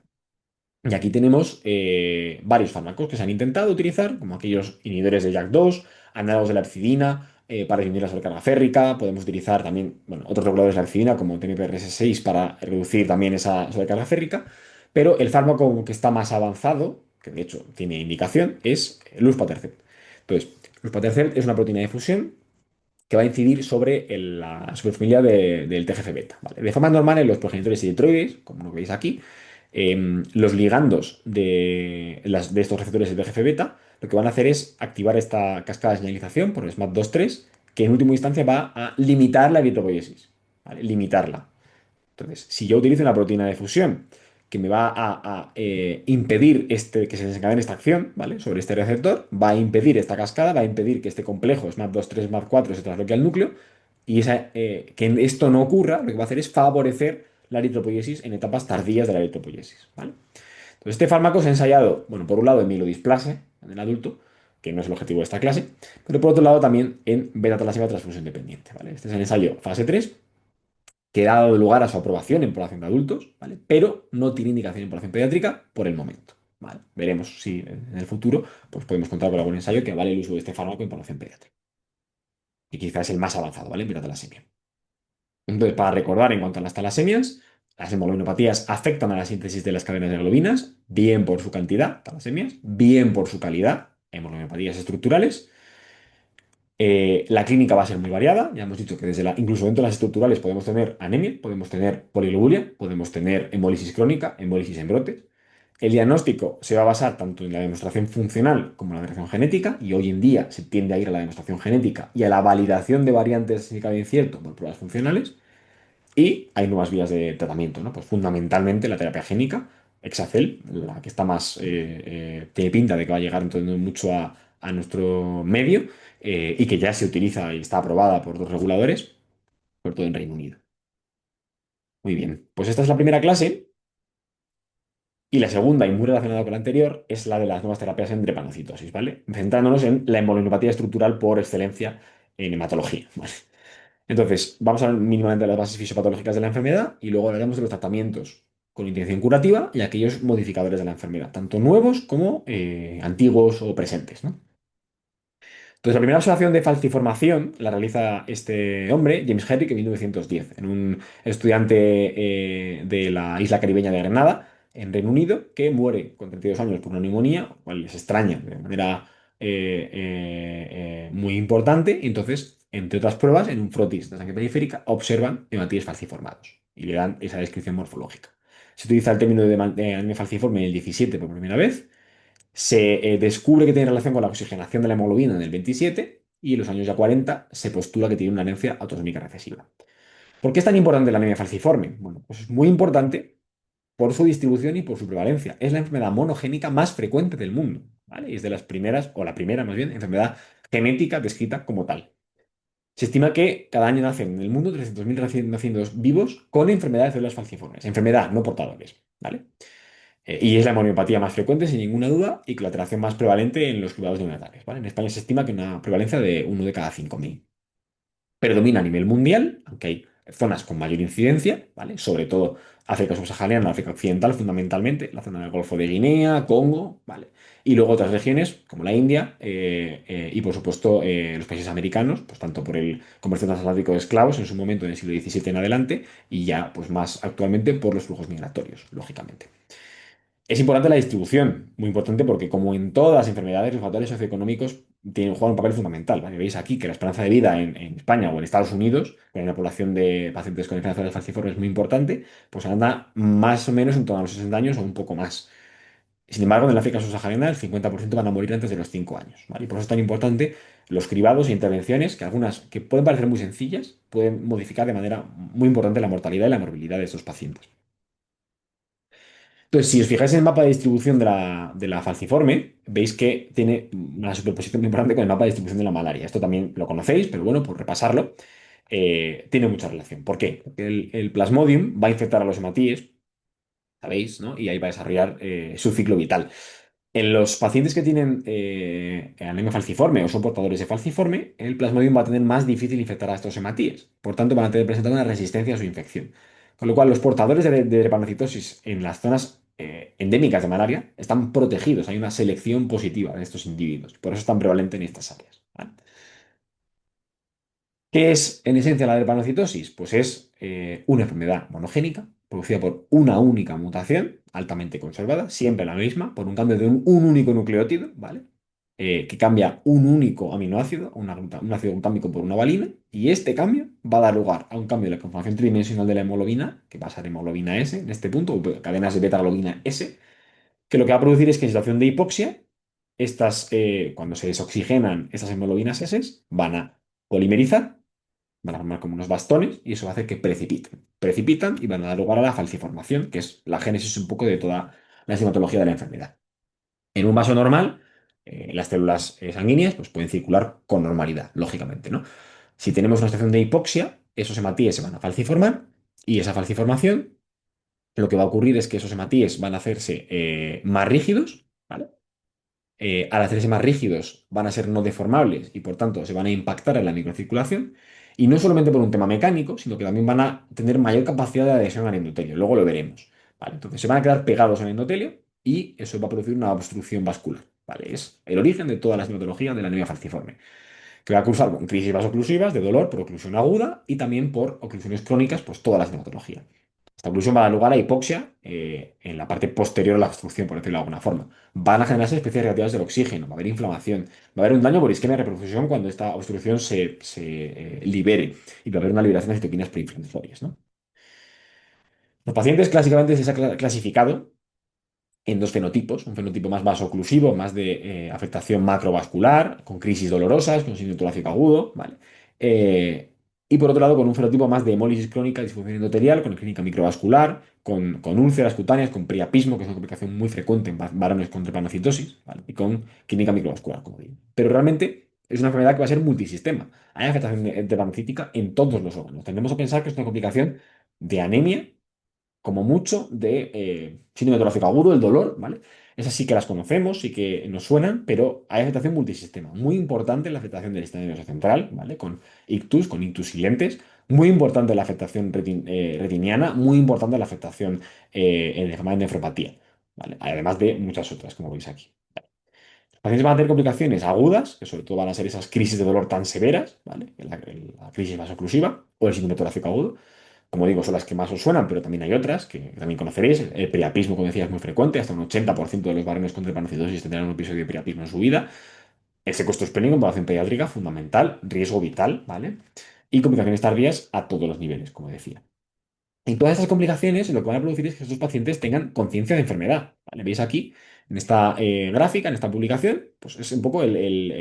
[SPEAKER 1] Y aquí tenemos varios fármacos que se han intentado utilizar, como aquellos inhibidores de JAK2, análogos de la epsidina, para disminuir la sobrecarga férrica. Podemos utilizar también, bueno, otros reguladores de la insulina como TNPRS6 para reducir también esa sobrecarga férrica. Pero el fármaco que está más avanzado, que de hecho tiene indicación, es luspatercept. Entonces, luspatercept es una proteína de fusión que va a incidir sobre la superfamilia del TGF-beta, ¿vale? De forma normal, en los progenitores erytroides, como lo veis aquí, los ligandos de estos receptores de TGF-beta lo que van a hacer es activar esta cascada de señalización por el SMAP2/3, que en última instancia va a limitar la eritropoiesis, ¿vale? Limitarla. Entonces, si yo utilizo una proteína de fusión que me va a impedir que se desencadene esta acción, ¿vale? Sobre este receptor, va a impedir esta cascada, va a impedir que este complejo SMAP2/3, SMAP4 se trasloque al núcleo, y que esto no ocurra, lo que va a hacer es favorecer la eritropoiesis en etapas tardías de la eritropoiesis, ¿vale? Entonces, este fármaco se ha ensayado, bueno, por un lado en mielodisplasia, en el adulto, que no es el objetivo de esta clase, pero por otro lado también en beta-talasemia transfusión dependiente, ¿vale? Este es el ensayo fase 3 que ha dado lugar a su aprobación en población de adultos, ¿vale? Pero no tiene indicación en población pediátrica por el momento, ¿vale? Veremos si en el futuro pues podemos contar con algún ensayo que vale el uso de este fármaco en población pediátrica. Y quizás es el más avanzado, ¿vale? En beta-talasemia. Entonces, para recordar en cuanto a las talasemias, las hemoglobinopatías afectan a la síntesis de las cadenas de globinas, bien por su cantidad, talasemias, bien por su calidad, hemoglobinopatías estructurales. La clínica va a ser muy variada. Ya hemos dicho que incluso dentro de las estructurales podemos tener anemia, podemos tener poliglobulia, podemos tener hemólisis crónica, hemólisis en brotes. El diagnóstico se va a basar tanto en la demostración funcional como en la demostración genética, y hoy en día se tiende a ir a la demostración genética y a la validación de variantes de significado incierto por pruebas funcionales. Y hay nuevas vías de tratamiento, ¿no? Pues fundamentalmente la terapia génica, Exacel, la que está más, tiene pinta de que va a llegar entonces mucho a nuestro medio, y que ya se utiliza y está aprobada por dos reguladores, sobre todo en Reino Unido. Muy bien, pues esta es la primera clase, y la segunda, y muy relacionada con la anterior, es la de las nuevas terapias en drepanocitosis, ¿vale? Centrándonos en la hemoglobinopatía estructural por excelencia en hematología, ¿vale? Entonces, vamos a hablar mínimamente de las bases fisiopatológicas de la enfermedad y luego hablaremos de los tratamientos con intención curativa y aquellos modificadores de la enfermedad, tanto nuevos como antiguos o presentes, ¿no? Entonces, la primera observación de falciformación la realiza este hombre, James Herrick, en 1910, en un estudiante de la isla caribeña de Grenada, en Reino Unido, que muere con 32 años por una neumonía, lo cual les extraña de manera muy importante. Y entonces, entre otras pruebas, en un frotis de sangre periférica, observan hematíes falciformados y le dan esa descripción morfológica. Se utiliza el término de anemia falciforme en el 17 por primera vez. Se descubre que tiene relación con la oxigenación de la hemoglobina en el 27, y en los años ya 40 se postula que tiene una anemia autosómica recesiva. ¿Por qué es tan importante la anemia falciforme? Bueno, pues es muy importante por su distribución y por su prevalencia. Es la enfermedad monogénica más frecuente del mundo, ¿vale? Y es de las primeras, o la primera más bien, enfermedad genética descrita como tal. Se estima que cada año nacen en el mundo 300.000 recién nacidos vivos con enfermedad de células falciformes. Enfermedad, no portadores, ¿vale? Y es la hemorragia más frecuente, sin ninguna duda, y con la alteración más prevalente en los cuidados neonatales, ¿vale? En España se estima que una prevalencia de 1 de cada 5.000. Predomina a nivel mundial, aunque hay zonas con mayor incidencia, ¿vale? Sobre todo África subsahariana, África occidental fundamentalmente, la zona del Golfo de Guinea, Congo, ¿vale? Y luego otras regiones como la India, y por supuesto los países americanos, pues tanto por el comercio transatlántico de esclavos en su momento en el siglo XVII en adelante, y ya pues más actualmente por los flujos migratorios, lógicamente. Es importante la distribución, muy importante porque como en todas las enfermedades, los factores socioeconómicos juegan un papel fundamental, ¿vale? Veis aquí que la esperanza de vida en España o en Estados Unidos, que hay una población de pacientes con enfermedades falciformes muy importante, pues anda más o menos en torno a los 60 años o un poco más. Sin embargo, en el África subsahariana el 50% van a morir antes de los 5 años, ¿vale? Y por eso es tan importante los cribados e intervenciones, que algunas que pueden parecer muy sencillas, pueden modificar de manera muy importante la mortalidad y la morbilidad de estos pacientes. Entonces, si os fijáis en el mapa de distribución de la falciforme, veis que tiene una superposición muy importante con el mapa de distribución de la malaria. Esto también lo conocéis, pero bueno, por repasarlo, tiene mucha relación. ¿Por qué? Porque el Plasmodium va a infectar a los hematíes, ¿sabéis? ¿No? Y ahí va a desarrollar su ciclo vital. En los pacientes que tienen anemia falciforme o son portadores de falciforme, el Plasmodium va a tener más difícil infectar a estos hematíes. Por tanto, van a tener presentar una resistencia a su infección. Con lo cual, los portadores de drepanocytosis en las zonas endémicas de malaria están protegidos. Hay una selección positiva de estos individuos. Por eso es tan prevalente en estas áreas, ¿vale? ¿Qué es en esencia la dermatomatosis? Pues es una enfermedad monogénica producida por una única mutación altamente conservada, siempre la misma, por un cambio de un único nucleótido, ¿vale? Que cambia un único aminoácido, un ácido glutámico por una valina, y este cambio va a dar lugar a un cambio de la conformación tridimensional de la hemoglobina, que va a ser hemoglobina S en este punto, o cadenas de beta-globina S, que lo que va a producir es que en situación de hipoxia, cuando se desoxigenan estas hemoglobinas S, van a polimerizar, van a formar como unos bastones y eso va a hacer que precipiten. Precipitan y van a dar lugar a la falciformación, que es la génesis un poco de toda la sintomatología de la enfermedad. En un vaso normal, las células sanguíneas pues, pueden circular con normalidad, lógicamente, ¿no? Si tenemos una situación de hipoxia, esos hematíes se van a falciformar y esa falciformación, lo que va a ocurrir es que esos hematíes van a hacerse más rígidos, ¿vale? Al hacerse más rígidos van a ser no deformables y por tanto se van a impactar en la microcirculación. Y no solamente por un tema mecánico, sino que también van a tener mayor capacidad de adhesión al endotelio. Luego lo veremos. ¿Vale? Entonces se van a quedar pegados al endotelio y eso va a producir una obstrucción vascular. ¿Vale? Es el origen de toda la sintomatología de la anemia falciforme, que va a cursar con crisis vasoclusivas de dolor por oclusión aguda y también por oclusiones crónicas, pues toda la sintomatología. Esta oclusión va a dar lugar a hipoxia en la parte posterior de la obstrucción, por decirlo de alguna forma. Van a generarse especies reactivas del oxígeno, va a haber inflamación, va a haber un daño por isquemia y reperfusión cuando esta obstrucción se libere y va a haber una liberación de citoquinas preinflamatorias, ¿no? Los pacientes clásicamente se ha clasificado en dos fenotipos, un fenotipo más vasoclusivo, más de afectación macrovascular, con crisis dolorosas, con síndrome torácico agudo, ¿vale? Eh, y por otro lado, con un fenotipo más de hemólisis crónica, disfunción endotelial, con clínica microvascular, con úlceras cutáneas, con priapismo, que es una complicación muy frecuente en varones con drepanocitosis, ¿vale? Y con clínica microvascular, como digo. Pero realmente es una enfermedad que va a ser multisistema. Hay afectación drepanocítica en todos los órganos. Tendemos a pensar que es una complicación de anemia como mucho de síndrome torácico agudo, el dolor, ¿vale? Esas sí que las conocemos, sí que nos suenan, pero hay afectación multisistema. Muy importante la afectación del sistema nervioso central, ¿vale? Con ictus silentes. Muy importante la afectación retiniana, muy importante la afectación en la enfermedad de nefropatía, ¿vale? Además de muchas otras, como veis aquí. Los pacientes van a tener complicaciones agudas, que sobre todo van a ser esas crisis de dolor tan severas, ¿vale? La crisis vasoclusiva o el síndrome torácico agudo. Como digo, son las que más os suenan, pero también hay otras que también conoceréis. El priapismo, como decía, es muy frecuente. Hasta un 80% de los varones con drepanocytosis tendrán un episodio de priapismo en su vida. El secuestro esplénico en población pediátrica, fundamental, riesgo vital, ¿vale? Y complicaciones tardías a todos los niveles, como decía. Y todas estas complicaciones lo que van a producir es que estos pacientes tengan conciencia de enfermedad, ¿vale? ¿Veis aquí, en esta gráfica, en esta publicación? Pues es un poco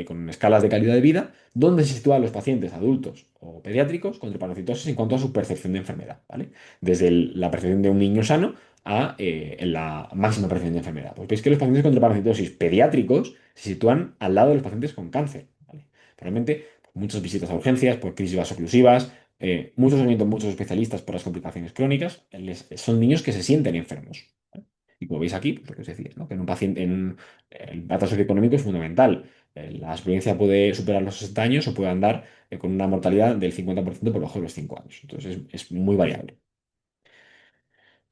[SPEAKER 1] con escalas de calidad de vida, donde se sitúan los pacientes adultos o pediátricos con drepanocitosis en cuanto a su percepción de enfermedad, ¿vale? Desde la percepción de un niño sano a la máxima percepción de enfermedad. Pues veis que los pacientes con drepanocitosis pediátricos se sitúan al lado de los pacientes con cáncer, ¿vale? Realmente, muchas visitas a urgencias por crisis vasoclusivas, muchos seguimientos, muchos especialistas por las complicaciones crónicas, son niños que se sienten enfermos. ¿Vale? Y como veis aquí, pues lo que os decía, ¿no? Que en un paciente, el dato socioeconómico es fundamental. La supervivencia puede superar los 60 años o puede andar con una mortalidad del 50% por debajo de los 5 años. Entonces es muy variable.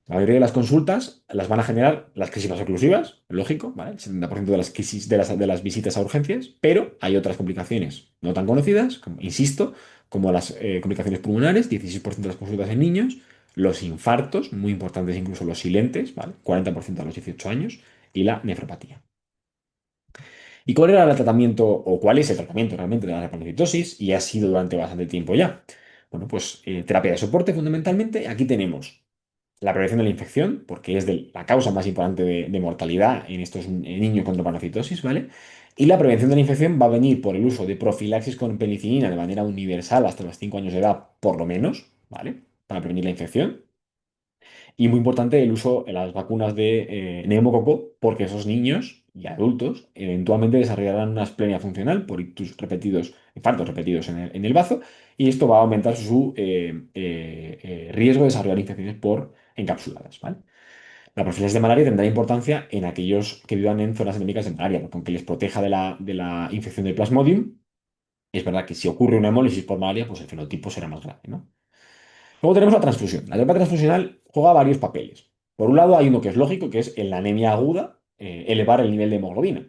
[SPEAKER 1] La mayoría de las consultas las van a generar las crisis vasoclusivas, lógico, ¿vale? El 70% de las crisis de las visitas a urgencias, pero hay otras complicaciones no tan conocidas, insisto, como las complicaciones pulmonares, 16% de las consultas en niños, los infartos, muy importantes incluso los silentes, ¿vale? 40% a los 18 años, y la nefropatía. ¿Y cuál era el tratamiento o cuál es el tratamiento realmente de la hepatocitosis? Y ha sido durante bastante tiempo ya. Bueno, pues terapia de soporte fundamentalmente. Aquí tenemos la prevención de la infección, porque es la causa más importante de mortalidad en estos niños con dropanocitosis, ¿vale? Y la prevención de la infección va a venir por el uso de profilaxis con penicilina de manera universal hasta los 5 años de edad, por lo menos, ¿vale? Para prevenir la infección. Y muy importante el uso de las vacunas de neumococo, porque esos niños y adultos eventualmente desarrollarán una asplenia funcional por infartos repetidos en el bazo, y esto va a aumentar su riesgo de desarrollar infecciones por encapsuladas, ¿vale? La profilaxis de malaria tendrá importancia en aquellos que vivan en zonas endémicas de malaria, porque aunque les proteja de la infección del Plasmodium, es verdad que si ocurre una hemólisis por malaria, pues el fenotipo será más grave, ¿no? Luego tenemos la transfusión. La terapia transfusional juega varios papeles. Por un lado, hay uno que es lógico, que es en la anemia aguda, elevar el nivel de hemoglobina.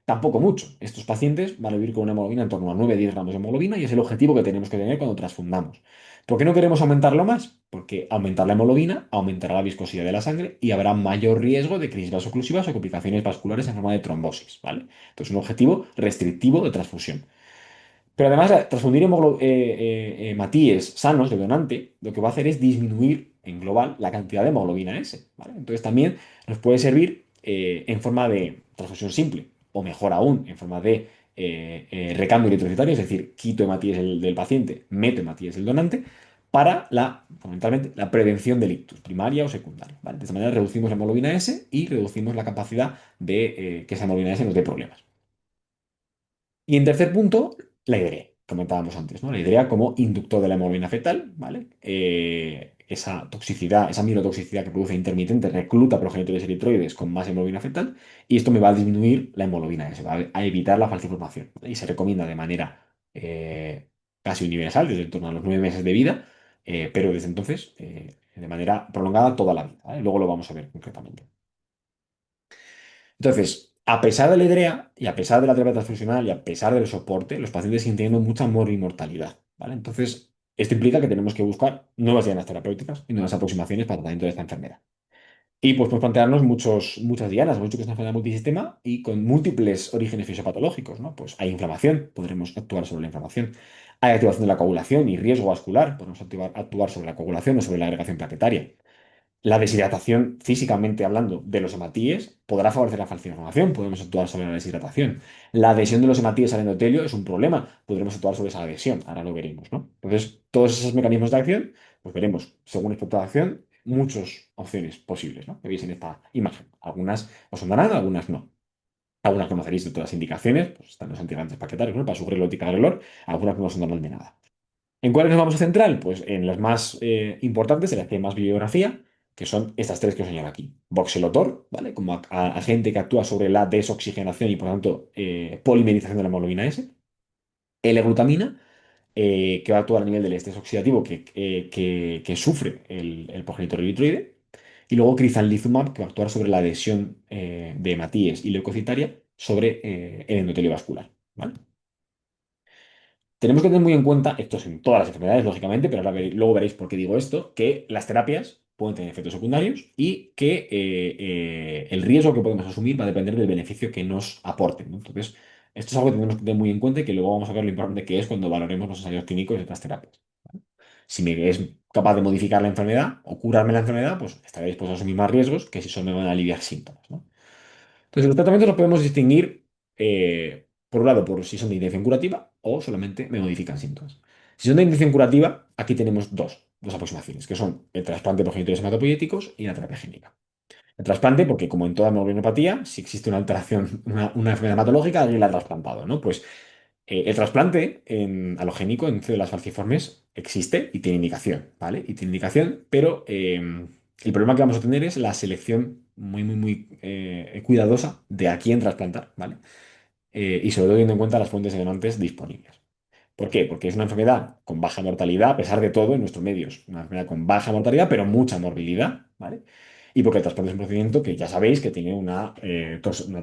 [SPEAKER 1] tampoco mucho. Estos pacientes van a vivir con una hemoglobina en torno a 9-10 gramos de hemoglobina y es el objetivo que tenemos que tener cuando transfundamos. ¿Por qué no queremos aumentarlo más? Porque aumentar la hemoglobina aumentará la viscosidad de la sangre y habrá mayor riesgo de crisis vasoclusivas o complicaciones vasculares en forma de trombosis, ¿vale? Entonces, un objetivo restrictivo de transfusión. Pero además, transfundir hematíes sanos de donante, lo que va a hacer es disminuir en global la cantidad de hemoglobina S, ¿vale? Entonces también nos puede servir en forma de transfusión simple, o mejor aún, en forma de recambio eritrocitario, es decir, quito hematíes del paciente, meto hematíes del donante, para fundamentalmente, la prevención del ictus, primaria o secundaria, ¿vale? De esta manera reducimos la hemoglobina S y reducimos la capacidad de que esa hemoglobina S nos dé problemas. Y en tercer punto, la hidrea, que comentábamos antes, ¿no? La hidrea como inductor de la hemoglobina fetal, ¿vale? Esa toxicidad, esa mirotoxicidad que produce intermitente recluta progenitores eritroides con más hemoglobina fetal y esto me va a disminuir la hemoglobina S, va a evitar la falciformación. ¿Vale? Y se recomienda de manera casi universal, desde en torno a los 9 meses de vida, pero desde entonces de manera prolongada toda la vida, ¿vale? Luego lo vamos a ver concretamente. Entonces, a pesar de la idrea y a pesar de la terapia transfusional y a pesar del soporte, los pacientes siguen teniendo mucha mortalidad, ¿vale? Entonces, esto implica que tenemos que buscar nuevas dianas terapéuticas y nuevas aproximaciones para el tratamiento de esta enfermedad. Y pues podemos plantearnos muchas dianas, hemos dicho que es una enfermedad multisistema y con múltiples orígenes fisiopatológicos, ¿no? Pues hay inflamación, podremos actuar sobre la inflamación. Hay activación de la coagulación y riesgo vascular, podemos actuar sobre la coagulación o sobre la agregación plaquetaria. La deshidratación, físicamente hablando, de los hematíes podrá favorecer la falciformación, podemos actuar sobre la deshidratación. La adhesión de los hematíes al endotelio es un problema, podremos actuar sobre esa adhesión, ahora lo veremos, ¿no? Entonces, todos esos mecanismos de acción, pues veremos, según el de acción, muchas opciones posibles, ¿no? Que veis en esta imagen. Algunas os sonarán, algunas no. Algunas conoceréis de todas las indicaciones, pues están los anticoagulantes paquetarios, ¿no? Para sugerir y cagrelor, algunas no os sonarán de nada. ¿En cuáles nos vamos a centrar? Pues en las más importantes, en las que hay más bibliografía, que son estas tres que os señalo aquí. Voxelotor, ¿vale? Como agente que actúa sobre la desoxigenación y por tanto polimerización de la hemoglobina S. L-glutamina, que va a actuar a nivel del estrés oxidativo que sufre el progenitor eritroide. Y luego crizanlizumab, que va a actuar sobre la adhesión de hematíes y leucocitaria sobre el endotelio vascular, ¿vale? Tenemos que tener muy en cuenta, esto es en todas las enfermedades, lógicamente, pero luego veréis por qué digo esto, que las terapias pueden tener efectos secundarios y que el riesgo que podemos asumir va a depender del beneficio que nos aporten, ¿no? Entonces, esto es algo que tenemos que tener muy en cuenta y que luego vamos a ver lo importante que es cuando valoremos los ensayos clínicos de estas terapias. ¿Vale? Si me es capaz de modificar la enfermedad o curarme la enfermedad, pues estaré dispuesto a asumir más riesgos que si solo me van a aliviar síntomas, ¿no? Entonces, los tratamientos los podemos distinguir, por un lado, por si son de intención curativa o solamente me modifican síntomas. Si son de intención curativa, aquí tenemos dos aproximaciones, que son el trasplante de progenitores hematopoyéticos y la terapia génica. El trasplante, porque como en toda hemoglobinopatía, si existe una alteración, una enfermedad hematológica, alguien la ha trasplantado, ¿no? Pues el trasplante alogénico en células falciformes existe y tiene indicación, ¿vale? Y tiene indicación, pero el problema que vamos a tener es la selección muy cuidadosa de a quién trasplantar, ¿vale? Y sobre todo teniendo en cuenta las fuentes de donantes disponibles. ¿Por qué? Porque es una enfermedad con baja mortalidad, a pesar de todo, en nuestros medios. Una enfermedad con baja mortalidad, pero mucha morbilidad, ¿vale? Y porque el trasplante es un procedimiento que ya sabéis que tiene una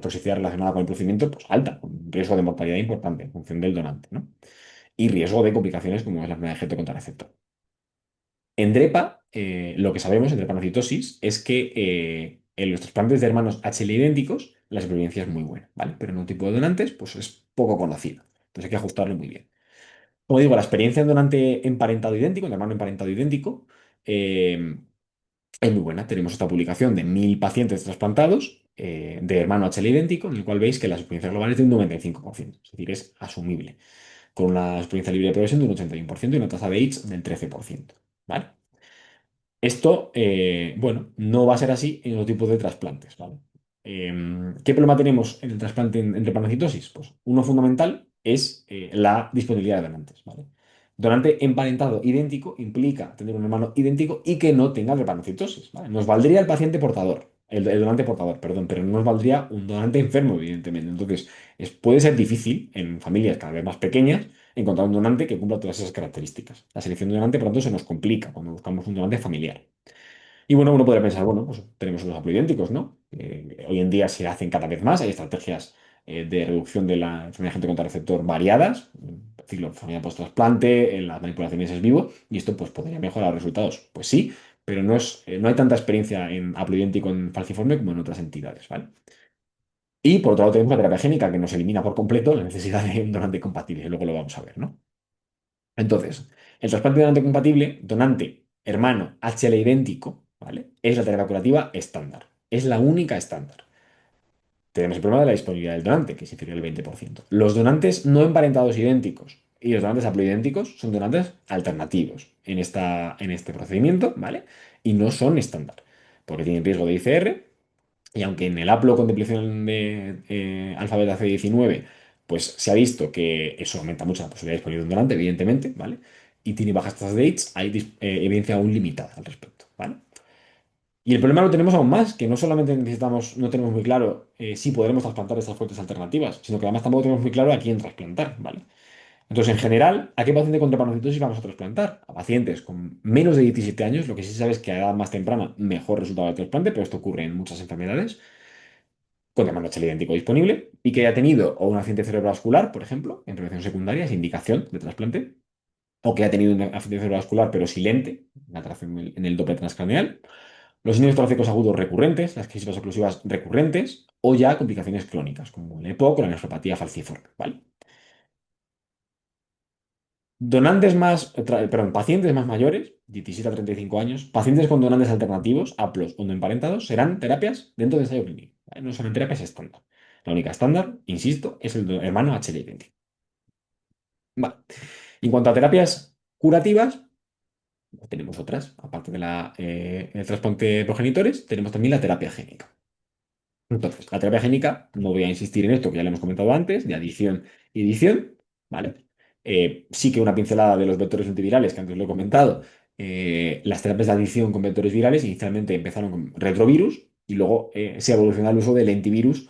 [SPEAKER 1] toxicidad relacionada con el procedimiento pues, alta, con un riesgo de mortalidad importante en función del donante, ¿no? Y riesgo de complicaciones como es la enfermedad de Heto contra receptor. En DREPA, lo que sabemos en drepanocitosis es que en los trasplantes de hermanos HL idénticos la supervivencia es muy buena, ¿vale? Pero en un tipo de donantes, pues es poco conocida. Entonces hay que ajustarlo muy bien. Como digo, la experiencia en donante emparentado idéntico, en hermano emparentado idéntico, eh, es muy buena. Tenemos esta publicación de 1.000 pacientes trasplantados de hermano HL idéntico, en el cual veis que la supervivencia global es de un 95%, es decir, es asumible, con una supervivencia libre de progresión de un 81% y una tasa de AIDS del 13%. ¿Vale? Esto, bueno, no va a ser así en otro tipo de trasplantes, ¿vale? ¿Qué problema tenemos en el trasplante en drepanocitosis? Pues uno fundamental es la disponibilidad de donantes, ¿vale? Donante emparentado idéntico implica tener un hermano idéntico y que no tenga drepanocitosis, ¿vale? Nos valdría el paciente portador, el donante portador, perdón, pero no nos valdría un donante enfermo, evidentemente. Entonces, puede ser difícil en familias cada vez más pequeñas encontrar un donante que cumpla todas esas características. La selección de donante, por lo tanto, se nos complica cuando buscamos un donante familiar. Y bueno, uno podría pensar, bueno, pues tenemos unos haploidénticos, ¿no? Hoy en día se hacen cada vez más, hay estrategias de reducción de la enfermedad gente contra receptor variadas, ciclo familiar post-trasplante, en las manipulaciones ex vivo, y esto pues podría mejorar los resultados. Pues sí, pero no hay tanta experiencia en haploidéntico en falciforme como en otras entidades, ¿vale? Y por otro lado tenemos la terapia génica que nos elimina por completo la necesidad de un donante compatible, y luego lo vamos a ver, ¿no? Entonces, el trasplante de donante compatible, donante hermano HL idéntico, ¿vale? Es la terapia curativa estándar. Es la única estándar. Tenemos el problema de la disponibilidad del donante, que es inferior al 20%. Los donantes no emparentados idénticos y los donantes haploidénticos son donantes alternativos en este procedimiento, ¿vale? Y no son estándar, porque tienen riesgo de ICR, y aunque en el haplo con depleción de alfa beta C19, pues se ha visto que eso aumenta mucho la posibilidad de disponer de un donante, evidentemente, ¿vale? Y tiene bajas tasas de AIDS, hay evidencia aún limitada al respecto, ¿vale? Y el problema lo tenemos aún más, que no solamente necesitamos, no tenemos muy claro si podremos trasplantar estas fuentes alternativas, sino que además tampoco tenemos muy claro a quién trasplantar, ¿vale? Entonces, en general, ¿a qué paciente con drepanocytosis vamos a trasplantar? A pacientes con menos de 17 años, lo que sí se sabe es que a edad más temprana mejor resultado del trasplante, pero esto ocurre en muchas enfermedades, con hermano HL idéntico disponible, y que haya tenido o un accidente cerebrovascular, por ejemplo, en prevención secundaria, es indicación de trasplante, o que haya tenido un accidente cerebrovascular pero silente, una alteración en el doble transcraneal, los signos torácicos agudos recurrentes, las crisis vasoclusivas recurrentes, o ya complicaciones crónicas, como el EPOC o la nefropatía falciforme, ¿vale? Pacientes más mayores, 17 a 35 años, pacientes con donantes alternativos, haplos o no emparentados, serán terapias dentro del ensayo clínico, ¿vale? No serán terapias estándar. La única estándar, insisto, es el hermano HL idéntico. Vale. En cuanto a terapias curativas, tenemos otras, aparte de el trasplante de progenitores, tenemos también la terapia génica. Entonces, la terapia génica, no voy a insistir en esto que ya le hemos comentado antes, de adición y edición, ¿vale? Sí que una pincelada de los vectores antivirales, que antes lo he comentado. Las terapias de adición con vectores virales inicialmente empezaron con retrovirus y luego se evolucionó al uso del antivirus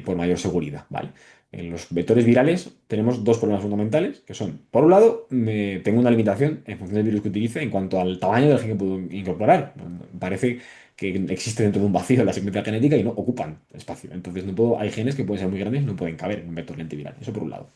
[SPEAKER 1] por mayor seguridad, ¿vale? En los vectores virales tenemos dos problemas fundamentales, que son, por un lado, tengo una limitación en función del virus que utilice en cuanto al tamaño del gen que puedo incorporar. Parece que existe dentro de un vacío en la secuencia genética y no ocupan espacio. Entonces no puedo, hay genes que pueden ser muy grandes y no pueden caber en un vector lentiviral. Eso por un lado.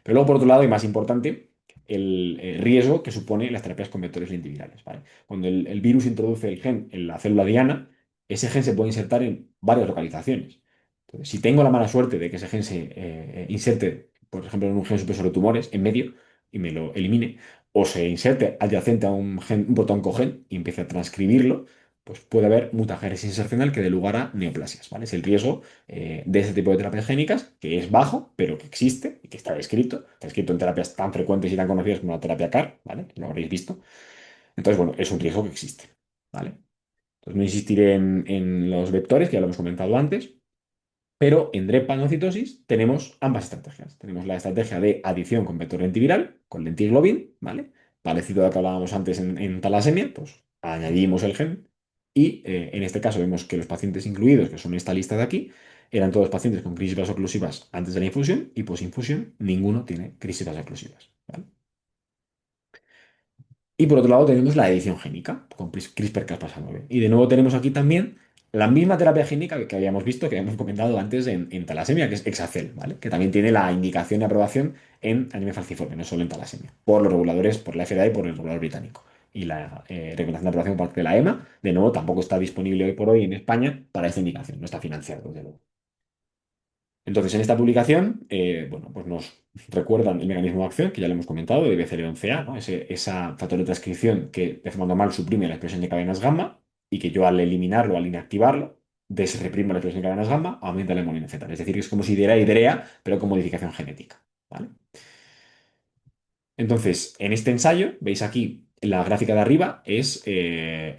[SPEAKER 1] Pero luego, por otro lado, y más importante, el riesgo que supone las terapias con vectores lentivirales, ¿vale? Cuando el virus introduce el gen en la célula diana, ese gen se puede insertar en varias localizaciones. Entonces, si tengo la mala suerte de que ese gen se inserte, por ejemplo, en un gen supresor de tumores, en medio, y me lo elimine, o se inserte adyacente a un gen, un botón cogen y empiece a transcribirlo, pues puede haber mutagénesis insercional que dé lugar a neoplasias, ¿vale? Es el riesgo de ese tipo de terapias génicas, que es bajo, pero que existe y que está escrito en terapias tan frecuentes y tan conocidas como la terapia CAR, ¿vale? Lo habréis visto. Entonces, bueno, es un riesgo que existe, ¿vale? Entonces, no insistiré en los vectores, que ya lo hemos comentado antes, pero en drepanocitosis tenemos ambas estrategias. Tenemos la estrategia de adición con vector lentiviral, con lentiglobin, ¿vale? Parecido a lo que hablábamos antes en talasemia, pues añadimos el gen y en este caso vemos que los pacientes incluidos, que son esta lista de aquí, eran todos pacientes con crisis vasoclusivas antes de la infusión y posinfusión ninguno tiene crisis vasoclusivas, ¿vale? Y por otro lado tenemos la edición génica con CRISPR-Cas9. Y de nuevo tenemos aquí también la misma terapia génica que habíamos visto, que habíamos comentado antes en talasemia, que es Exacel, ¿vale? Que también tiene la indicación y aprobación en anemia falciforme, no solo en talasemia, por los reguladores, por la FDA y por el regulador británico. Y la recomendación de aprobación por parte de la EMA, de nuevo, tampoco está disponible hoy por hoy en España para esta indicación, no está financiado, desde luego. Entonces, en esta publicación, bueno, pues nos recuerdan el mecanismo de acción, que ya lo hemos comentado, de BCL11A, ¿no? Esa factor de transcripción que de forma normal suprime la expresión de cadenas gamma y que yo al eliminarlo, al inactivarlo, desreprimo la expresión de cadenas gamma, aumenta la hemoglobina fetal. Es decir, que es como si diera IDREA, pero con modificación genética, ¿vale? Entonces, en este ensayo, veis aquí, la gráfica de arriba es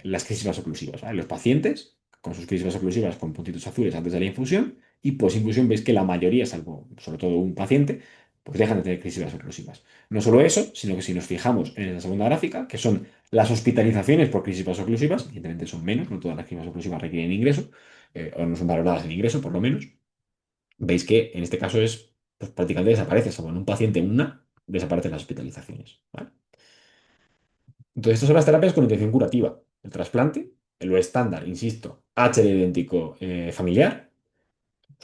[SPEAKER 1] las crisis vasoclusivas, ¿vale? Los pacientes con sus crisis vasoclusivas con puntitos azules antes de la infusión y posinfusión veis que la mayoría, salvo sobre todo un paciente, pues dejan de tener crisis vasoclusivas. No solo eso, sino que si nos fijamos en la segunda gráfica, que son las hospitalizaciones por crisis vasoclusivas, evidentemente son menos, no todas las crisis vasoclusivas requieren ingreso, o no son valoradas en ingreso, por lo menos, veis que en este caso es pues, prácticamente desaparece, salvo en un paciente una, desaparecen las hospitalizaciones, ¿vale? Entonces, estas son las terapias con intención curativa. El trasplante, lo estándar, insisto, HL idéntico familiar,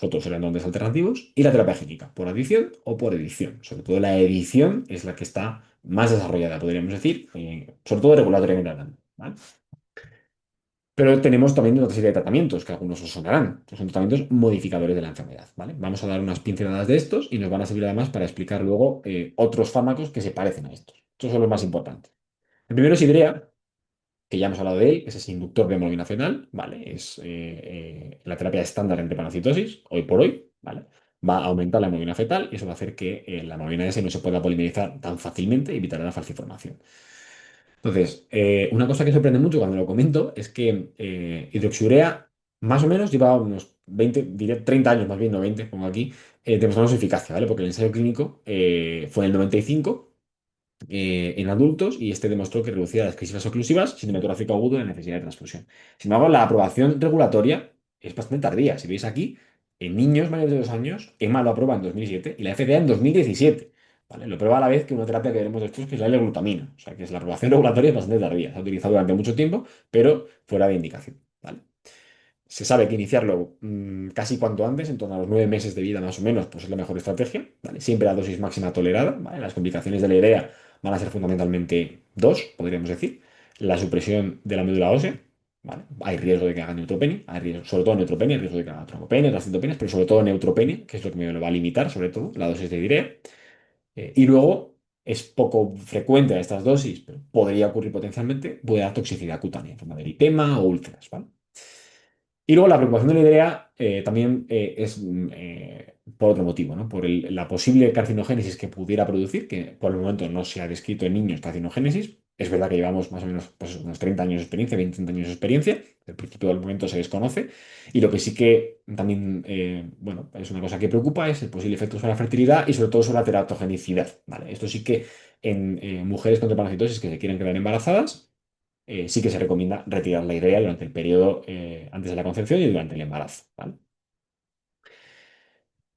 [SPEAKER 1] otros serán alternativos, y la terapia génica, por adición o por edición. Sobre todo la edición es la que está más desarrollada, podríamos decir, sobre todo regulatoriamente hablando, ¿vale? Pero tenemos también otra serie de tratamientos, que algunos os sonarán, que son tratamientos modificadores de la enfermedad, ¿vale? Vamos a dar unas pinceladas de estos y nos van a servir además para explicar luego otros fármacos que se parecen a estos. Estos son los más importantes. El primero es Idrea, que ya hemos hablado de él, que es ese inductor de hemoglobina fetal, ¿vale? Es la terapia estándar en drepanocytosis, hoy por hoy, ¿vale? Va a aumentar la hemoglobina fetal y eso va a hacer que la hemoglobina S no se pueda polimerizar tan fácilmente y evitar la falciformación. Entonces, una cosa que sorprende mucho cuando lo comento es que hidroxiurea más o menos lleva unos 20, diré 30 años más bien, no 20, pongo aquí, demostrando su eficacia, ¿vale? Porque el ensayo clínico fue en el 95 en adultos y este demostró que reducía las crisis oclusivas, síndrome torácico agudo y la necesidad de transfusión. Sin embargo, la aprobación regulatoria es bastante tardía. Si veis aquí, en niños mayores de 2 años, EMA lo aprueba en 2007 y la FDA en 2017. ¿Vale? Lo prueba a la vez que una terapia que veremos después, que es la L-glutamina. O sea, que es la aprobación regulatoria es bastante tardía. Se ha utilizado durante mucho tiempo, pero fuera de indicación. ¿Vale? Se sabe que iniciarlo casi cuanto antes, en torno a los 9 meses de vida más o menos, pues es la mejor estrategia, ¿vale? Siempre la dosis máxima tolerada, ¿vale? Las complicaciones de la idea van a ser fundamentalmente dos, podríamos decir. La supresión de la médula ósea, ¿vale? Hay riesgo de que haga neutropenia, hay riesgo, sobre todo neutropenia, hay riesgo de que haga trombopenia, otras citopenias, pero sobre todo neutropenia, que es lo que me lo va a limitar, sobre todo, la dosis de IREA. Y luego es poco frecuente a estas dosis, pero podría ocurrir potencialmente, puede dar toxicidad cutánea, en forma de eritema o úlceras, ¿vale? Y luego la preocupación de la idea también es por otro motivo, ¿no? Por la posible carcinogénesis que pudiera producir, que por el momento no se ha descrito en niños carcinogénesis. Es verdad que llevamos más o menos pues, unos 30 años de experiencia, 20 30 años de experiencia. El principio del momento se desconoce. Y lo que sí que también, bueno, es una cosa que preocupa es el posible efecto sobre la fertilidad y sobre todo sobre la teratogenicidad, ¿vale? Esto sí que en mujeres con drepanocitosis que se quieren quedar embarazadas sí que se recomienda retirar la idea durante el periodo antes de la concepción y durante el embarazo, ¿vale?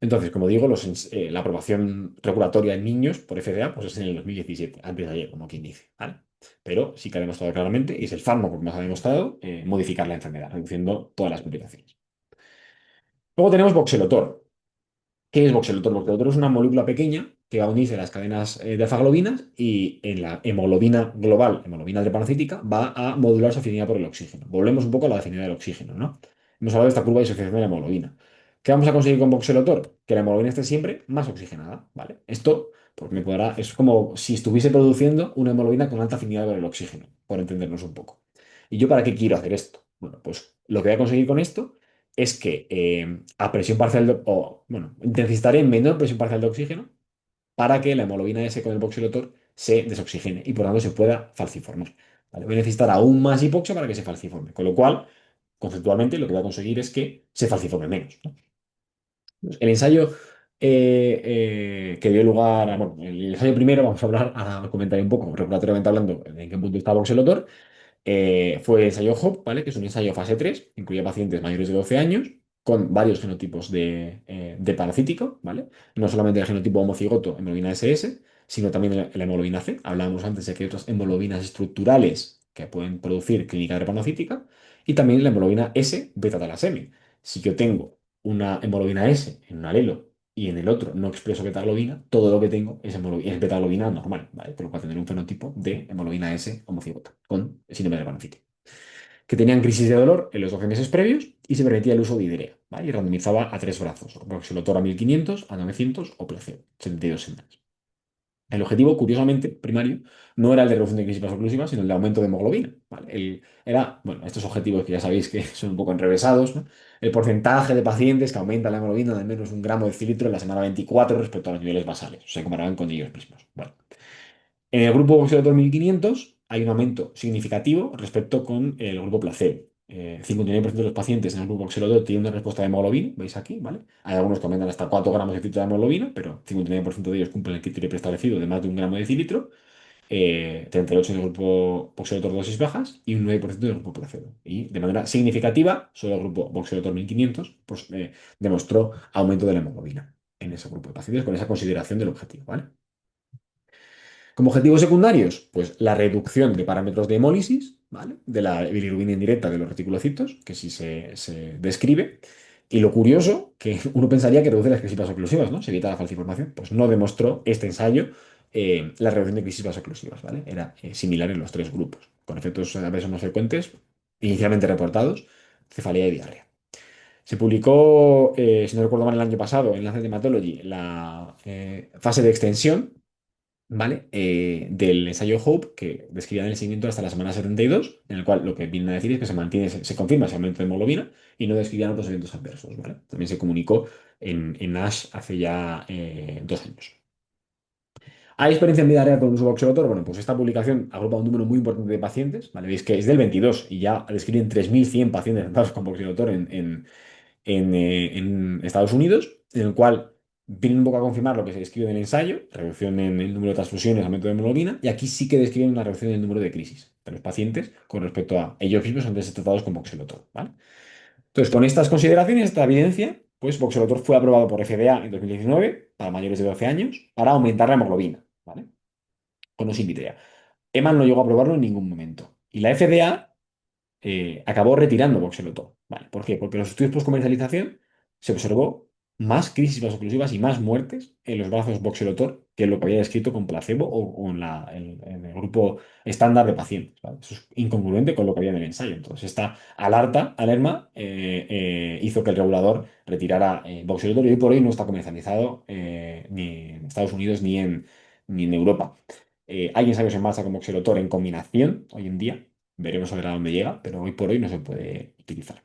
[SPEAKER 1] Entonces, como digo, la aprobación regulatoria en niños por FDA pues es en el 2017, antes de ayer, como quien dice, ¿vale? Pero sí que ha demostrado claramente, y es el fármaco que más ha demostrado, modificar la enfermedad, reduciendo todas las complicaciones. Luego tenemos voxelotor. ¿Qué es voxelotor? Voxelotor es una molécula pequeña que va a unirse a las cadenas de alfa-globinas y en la hemoglobina global, hemoglobina drepanocítica, va a modular su afinidad por el oxígeno. Volvemos un poco a la afinidad del oxígeno, ¿no? Hemos hablado de esta curva de disociación de la hemoglobina. ¿Qué vamos a conseguir con voxelotor? Que la hemoglobina esté siempre más oxigenada, ¿vale? Esto porque me podrá, es como si estuviese produciendo una hemoglobina con alta afinidad por el oxígeno, por entendernos un poco. ¿Y yo para qué quiero hacer esto? Bueno, pues lo que voy a conseguir con esto es que a presión parcial, o bueno, necesitaré menor presión parcial de oxígeno para que la hemoglobina S con el voxelotor se desoxigene y por tanto se pueda falciformar. ¿Vale? Voy a necesitar aún más hipoxia para que se falciforme, con lo cual, conceptualmente, lo que voy a conseguir es que se falciforme menos, ¿no? El ensayo que dio lugar bueno, el ensayo primero, vamos a hablar, a comentar un poco, regulatoriamente hablando, en qué punto está voxelotor. Fue el ensayo HOPE, ¿vale? Que es un ensayo fase 3, incluía pacientes mayores de 12 años con varios genotipos de parasítico, ¿vale? No solamente el genotipo homocigoto, hemoglobina SS, sino también la hemoglobina C. Hablábamos antes de que hay otras hemoglobinas estructurales que pueden producir clínica drepanocítica y también la hemoglobina S beta-talasemia. Si yo tengo una hemoglobina S en un alelo y en el otro no expreso beta-globina, todo lo que tengo es beta-globina normal, ¿vale? Por lo cual tener un fenotipo de hemoglobina S homocigota con síndrome de Panciti, que tenían crisis de dolor en los 12 meses previos y se permitía el uso de Idrea, ¿vale? Y randomizaba a tres brazos, voxelotor a 1500, a 900 o placebo, 72 semanas. El objetivo, curiosamente, primario, no era el de reducción de crisis vasoclusivas, sino el de aumento de hemoglobina, ¿vale? Era, bueno, estos objetivos que ya sabéis que son un poco enrevesados, ¿no? El porcentaje de pacientes que aumentan la hemoglobina de al menos 1 gramo de decilitro en la semana 24 respecto a los niveles basales. Se comparaban con ellos mismos. Bueno, en el grupo Voxelotor 1500 hay un aumento significativo respecto con el grupo placebo. 59% de los pacientes en el grupo Voxelotor tienen una respuesta de hemoglobina, veis aquí, ¿vale? Hay algunos que aumentan hasta 4 gramos de decilitro de hemoglobina, pero 59% de ellos cumplen el criterio preestablecido de más de 1 gramo de decilitro. 38 en el grupo Voxelotor dosis bajas y un 9% del grupo placebo. Y de manera significativa, solo el grupo Voxelotor 1500 pues, demostró aumento de la hemoglobina en ese grupo de pacientes con esa consideración del objetivo, ¿vale? Como objetivos secundarios, pues la reducción de parámetros de hemólisis, ¿vale? De la bilirrubina indirecta de los reticulocitos, que sí se describe. Y lo curioso, que uno pensaría que reduce las crisis vasoclusivas, ¿no? Se evita la falsificación. Pues no demostró este ensayo la reducción de crisis vasoclusivas, ¿vale? Era similar en los tres grupos, con efectos a veces no frecuentes, inicialmente reportados, cefalea y diarrea. Se publicó, si no recuerdo mal, el año pasado en Lancet Hematology la fase de extensión, ¿vale? Del ensayo HOPE, que describía el seguimiento hasta la semana 72, en el cual lo que vienen a decir es que se mantiene, se confirma ese aumento de hemoglobina y no describían otros eventos adversos, ¿vale? También se comunicó en ASH hace ya 2 años. ¿Hay experiencia en vida real con el uso de voxelotor? Bueno, pues esta publicación agrupa un número muy importante de pacientes, ¿vale? Veis que es del 22 y ya describen 3.100 pacientes tratados con voxelotor en Estados Unidos, en el cual vienen un poco a confirmar lo que se describe en el ensayo, reducción en el número de transfusiones, aumento de hemoglobina, y aquí sí que describen una reducción en el número de crisis de los pacientes con respecto a ellos mismos antes de ser tratados con voxelotor, ¿vale? Entonces, con estas consideraciones, esta evidencia, pues voxelotor fue aprobado por FDA en 2019 para mayores de 12 años para aumentar la hemoglobina, ¿vale? Con o sin vitrea. EMA no llegó a aprobarlo en ningún momento. Y la FDA acabó retirando voxelotor. ¿Vale? ¿Por qué? Porque en los estudios post-comercialización se observó más crisis vasoclusivas y más muertes en los brazos voxelotor que lo que había descrito con placebo o en el grupo estándar de pacientes. ¿Vale? Eso es incongruente con lo que había en el ensayo. Entonces, esta alerma hizo que el regulador retirara voxelotor y hoy por hoy no está comercializado ni en Estados Unidos ni en Europa. Hay ensayos en marcha con voxelotor en combinación hoy en día. Veremos a ver a dónde llega, pero hoy por hoy no se puede utilizar.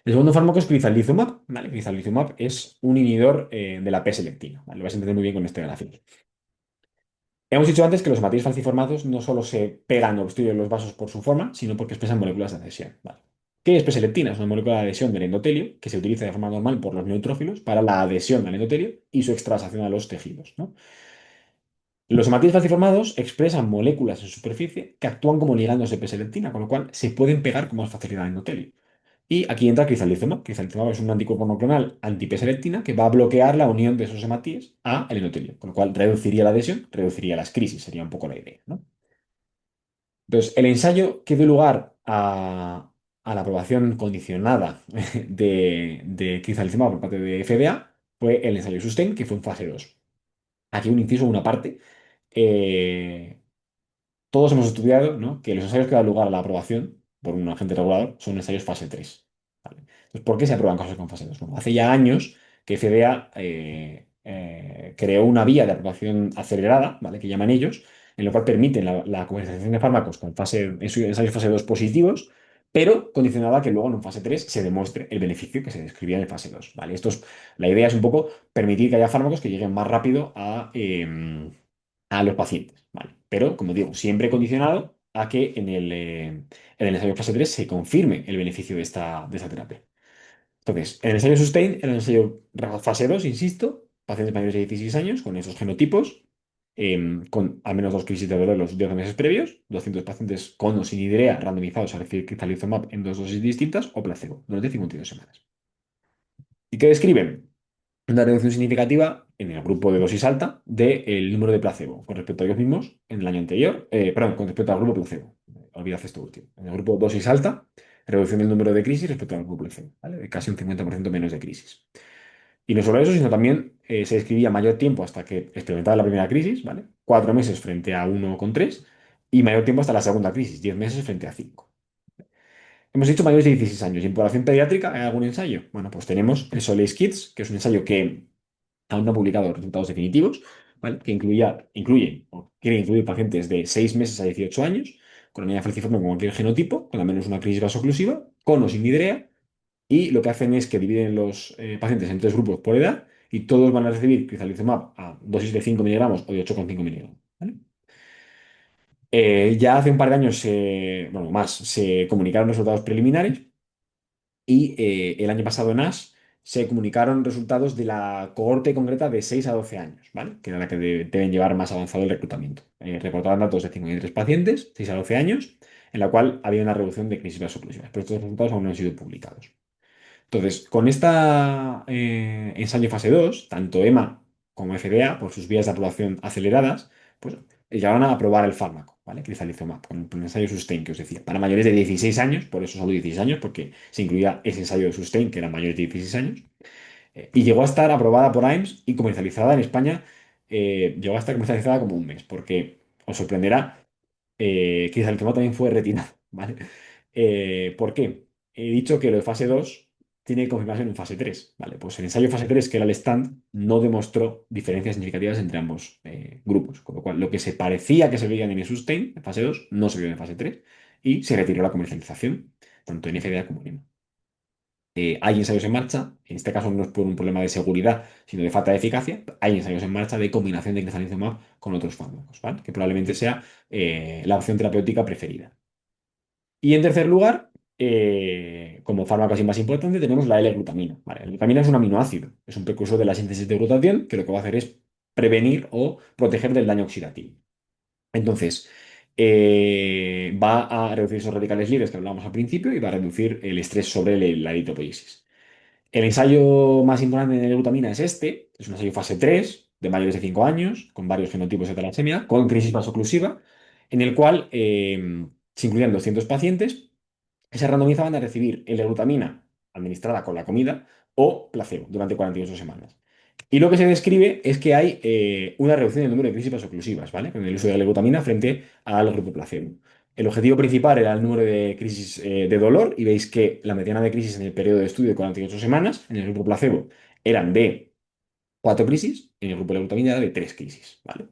[SPEAKER 1] El segundo fármaco es crizanlizumab, ¿vale? Crizanlizumab es un inhibidor de la P-selectina, ¿vale? Lo vais a entender muy bien con este gráfico. Hemos dicho antes que los hematíes falciformados no solo se pegan o obstruyen los vasos por su forma, sino porque expresan moléculas de adhesión, ¿vale? ¿Qué es P-selectina? Es una molécula de adhesión del endotelio que se utiliza de forma normal por los neutrófilos para la adhesión al endotelio y su extravasación a los tejidos, ¿no? Los hematíes falciformados expresan moléculas en superficie que actúan como ligandos de P-selectina, con lo cual se pueden pegar con más facilidad al endotelio. Y aquí entra crizanlizumab. Crizanlizumab es un anticuerpo monoclonal anti-P-selectina que va a bloquear la unión de esos hematíes a el endotelio, con lo cual reduciría la adhesión, reduciría las crisis, sería un poco la idea, ¿no? Entonces, el ensayo que dio lugar a la aprobación condicionada de crizanlizumab por parte de FDA fue el ensayo SUSTAIN, que fue en fase 2. Aquí un inciso, una parte. Eh, Todos hemos estudiado, ¿no?, que los ensayos que dan lugar a la aprobación por un agente regulador son ensayos fase 3. ¿Vale? Entonces, ¿por qué se aprueban cosas con fase 2? Bueno, hace ya años que FDA creó una vía de aprobación acelerada, ¿vale?, que llaman ellos, en lo cual permiten la comercialización de fármacos con ensayos fase 2 positivos, pero condicionada a que luego en fase 3 se demuestre el beneficio que se describía en fase 2. ¿Vale? La idea es un poco permitir que haya fármacos que lleguen más rápido a los pacientes, ¿vale? Pero, como digo, siempre condicionado a que en el ensayo fase 3 se confirme el beneficio de esta terapia. Entonces, en el ensayo SUSTAIN, en el ensayo fase 2, insisto, pacientes mayores de 16 años con esos genotipos, con al menos dos crisis de dolor en los 10 meses previos, 200 pacientes con o sin idrea randomizados a recibir crizanlizumab en dos dosis distintas o placebo durante 52 semanas. ¿Y qué describen? Una reducción significativa en el grupo de dosis alta del número de placebo con respecto a ellos mismos en el año anterior, perdón, con respecto al grupo placebo. Olvidad esto último. En el grupo dosis alta, reducción del número de crisis respecto al grupo placebo, ¿vale? De casi un 50% menos de crisis. Y no solo eso, sino también se describía mayor tiempo hasta que experimentaba la primera crisis, ¿vale? 4 meses frente a 1,3 y mayor tiempo hasta la segunda crisis, 10 meses frente a 5. Hemos dicho mayores de 16 años. ¿Y en población pediátrica hay algún ensayo? Bueno, pues tenemos el Soleil Kids, que es un ensayo que aún no ha publicado resultados definitivos, ¿vale? Que incluye o quiere incluir pacientes de 6 meses a 18 años, con anemia falciforme con cualquier genotipo, con al menos una crisis vasoclusiva, con o sin midrea, y lo que hacen es que dividen los pacientes en tres grupos por edad, y todos van a recibir crizanlizumab a dosis de 5 miligramos o de 8,5 miligramos, ¿vale? Ya hace un par de años, bueno, más, se comunicaron resultados preliminares y el año pasado en ASH se comunicaron resultados de la cohorte concreta de 6 a 12 años, ¿vale? Que era la que deben llevar más avanzado el reclutamiento. Reportaban datos de 53 pacientes, 6 a 12 años, en la cual había una reducción de crisis vasoclusivas, pero estos resultados aún no han sido publicados. Entonces, con esta ensayo fase 2 tanto EMA como FDA, por sus vías de aprobación aceleradas, pues llegaron a aprobar el fármaco. ¿vale? Crizanlizumab, con el ensayo SUSTAIN que os decía, para mayores de 16 años, por eso solo 16 años, porque se incluía ese ensayo de SUSTAIN, que era mayores de 16 años, y llegó a estar aprobada por AIMS y comercializada en España, llegó a estar comercializada como un mes, porque os sorprenderá, quizá el tema también fue retirado, ¿vale? ¿Por qué? He dicho que lo de fase 2 tiene confirmación en fase 3, ¿vale? Pues el ensayo fase 3 que era el stand, no demostró diferencias significativas entre ambos grupos, con lo cual lo que se parecía que se veía en el Sustain, en fase 2 no se vio en fase 3 y se retiró la comercialización, tanto en FDA como en EMA. Hay ensayos en marcha, en este caso no es por un problema de seguridad, sino de falta de eficacia. Hay ensayos en marcha de combinación de crizanlizumab con otros fármacos, ¿vale? Que probablemente sea la opción terapéutica preferida. Y en tercer lugar, como fármaco así más importante, tenemos la L-glutamina, ¿vale? La glutamina es un aminoácido, es un precursor de la síntesis de glutatión que lo que va a hacer es prevenir o proteger del daño oxidativo. Entonces, va a reducir esos radicales libres que hablábamos al principio y va a reducir el estrés sobre la eritropoiesis. El ensayo más importante de glutamina es este, es un ensayo fase 3 de mayores de 5 años, con varios fenotipos de talasemia, con crisis vasoclusiva, en el cual se incluían 200 pacientes que se randomizaban a recibir L-glutamina administrada con la comida o placebo durante 48 semanas. Y lo que se describe es que hay una reducción del número de crisis vasoclusivas, ¿vale? Con el uso de la glutamina frente al grupo placebo. El objetivo principal era el número de crisis de dolor y veis que la mediana de crisis en el periodo de estudio de 48 semanas en el grupo placebo eran de 4 crisis, en el grupo de la glutamina era de 3 crisis, ¿vale?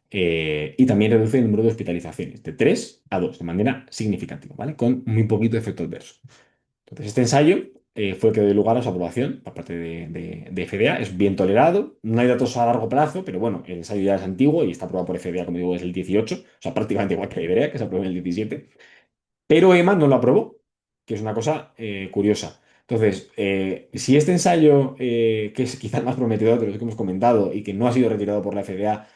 [SPEAKER 1] Y también reduce el número de hospitalizaciones de 3 a 2 de manera significativa, ¿vale? Con muy poquito efecto adverso. Entonces, este ensayo fue el que dio lugar a su aprobación por parte de FDA. Es bien tolerado, no hay datos a largo plazo, pero bueno, el ensayo ya es antiguo y está aprobado por FDA, como digo, desde el 18, o sea, prácticamente igual que la Iberia, que se aprobó en el 17. Pero EMA no lo aprobó, que es una cosa curiosa. Entonces, si este ensayo, que es quizás más prometedor de los que hemos comentado y que no ha sido retirado por la FDA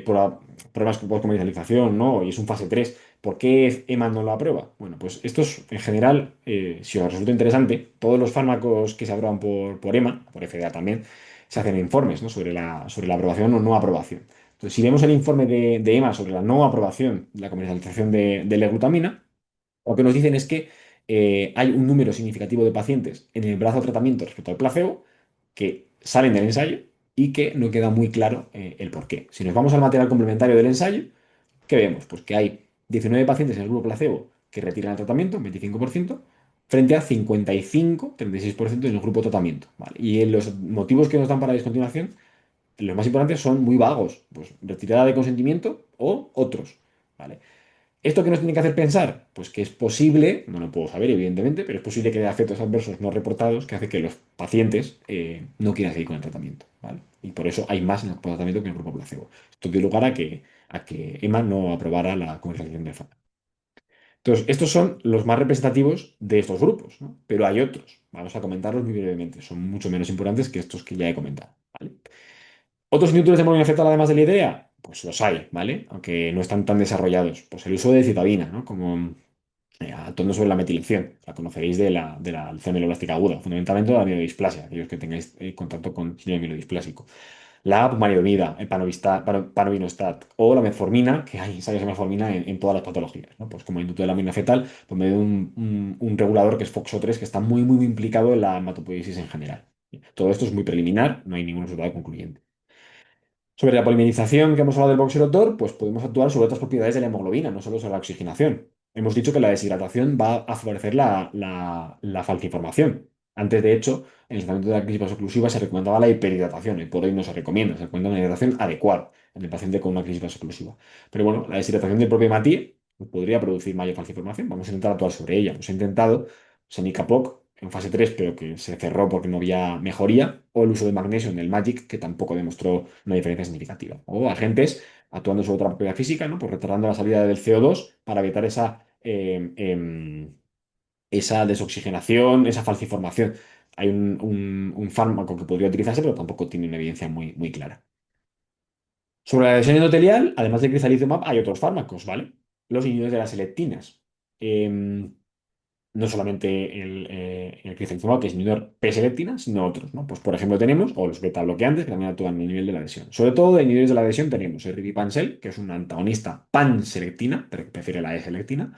[SPEAKER 1] por problemas por comercialización, ¿no? Y es un fase 3, ¿por qué EMA no lo aprueba? Bueno, pues estos, en general, si os resulta interesante, todos los fármacos que se aprueban por EMA, por FDA también, se hacen informes, ¿no? sobre la aprobación o no aprobación. Entonces, si vemos el informe de EMA sobre la no aprobación de la comercialización de la glutamina, lo que nos dicen es que hay un número significativo de pacientes en el brazo de tratamiento respecto al placebo que salen del ensayo y que no queda muy claro el por qué. Si nos vamos al material complementario del ensayo, ¿qué vemos? Pues que hay 19 pacientes en el grupo placebo que retiran el tratamiento, un 25%, frente a 55, 36% en el grupo tratamiento, ¿vale? Y los motivos que nos dan para la discontinuación, los más importantes son muy vagos, pues retirada de consentimiento o otros, ¿vale? ¿Esto qué nos tiene que hacer pensar? Pues que es posible, no lo puedo saber evidentemente, pero es posible que haya efectos adversos no reportados que hacen que los pacientes no quieran seguir con el tratamiento, ¿vale? Y por eso hay más en el tratamiento que en el grupo placebo. Esto dio lugar a que EMA no aprobara la comercialización del fármaco. Entonces, estos son los más representativos de estos grupos, ¿no? Pero hay otros. Vamos a comentarlos muy brevemente. Son mucho menos importantes que estos que ya he comentado, ¿vale? ¿Otros inhibidores de monoamina fetal además de la idea? Pues los hay, ¿vale? Aunque no están tan desarrollados. Pues el uso de citabina, ¿no? Como actuando sobre la metilación. La conoceréis de la lesión mieloblástica aguda, fundamentalmente de la mielodisplasia, aquellos que tengáis contacto con síndrome mielodisplásico. La pomalidomida, el panovinostat o la metformina, que hay ensayos de metformina en todas las patologías, ¿no? Pues como inductor de la amina fetal, por medio de un regulador que es FOXO3, que está muy, muy, muy implicado en la hematopoiesis en general. Todo esto es muy preliminar, no hay ningún resultado concluyente. Sobre la polimerización que hemos hablado del voxelotor, pues podemos actuar sobre otras propiedades de la hemoglobina, no solo sobre la oxigenación. Hemos dicho que la deshidratación va a favorecer la falciformación. Antes, de hecho, en el tratamiento de la crisis vasoclusiva se recomendaba la hiperhidratación, y por hoy no se recomienda, se recomienda una hidratación adecuada en el paciente con una crisis vasoclusiva. Pero bueno, la deshidratación del propio hematí podría producir mayor falciformación. Vamos a intentar actuar sobre ella. Hemos intentado Senicapoc en fase 3, pero que se cerró porque no había mejoría, o el uso de magnesio en el MAGIC, que tampoco demostró una diferencia significativa. O agentes actuando sobre otra propiedad física, ¿no? Pues retardando la salida del CO2 para evitar esa desoxigenación, esa falciformación. Hay un fármaco que podría utilizarse, pero tampoco tiene una evidencia muy, muy clara. Sobre la lesión endotelial, además de crizanlizumab, hay otros fármacos, ¿vale? Los inhibidores de las leptinas. no solamente el crizanlizumab, que es inhibidor P-selectina, sino otros, ¿no? Pues, por ejemplo, tenemos, o los beta bloqueantes, que también actúan en el nivel de la adhesión. Sobre todo, de niveles de la adhesión tenemos el rivipansel, que es un antagonista pan-selectina, pero que prefiere la E-selectina,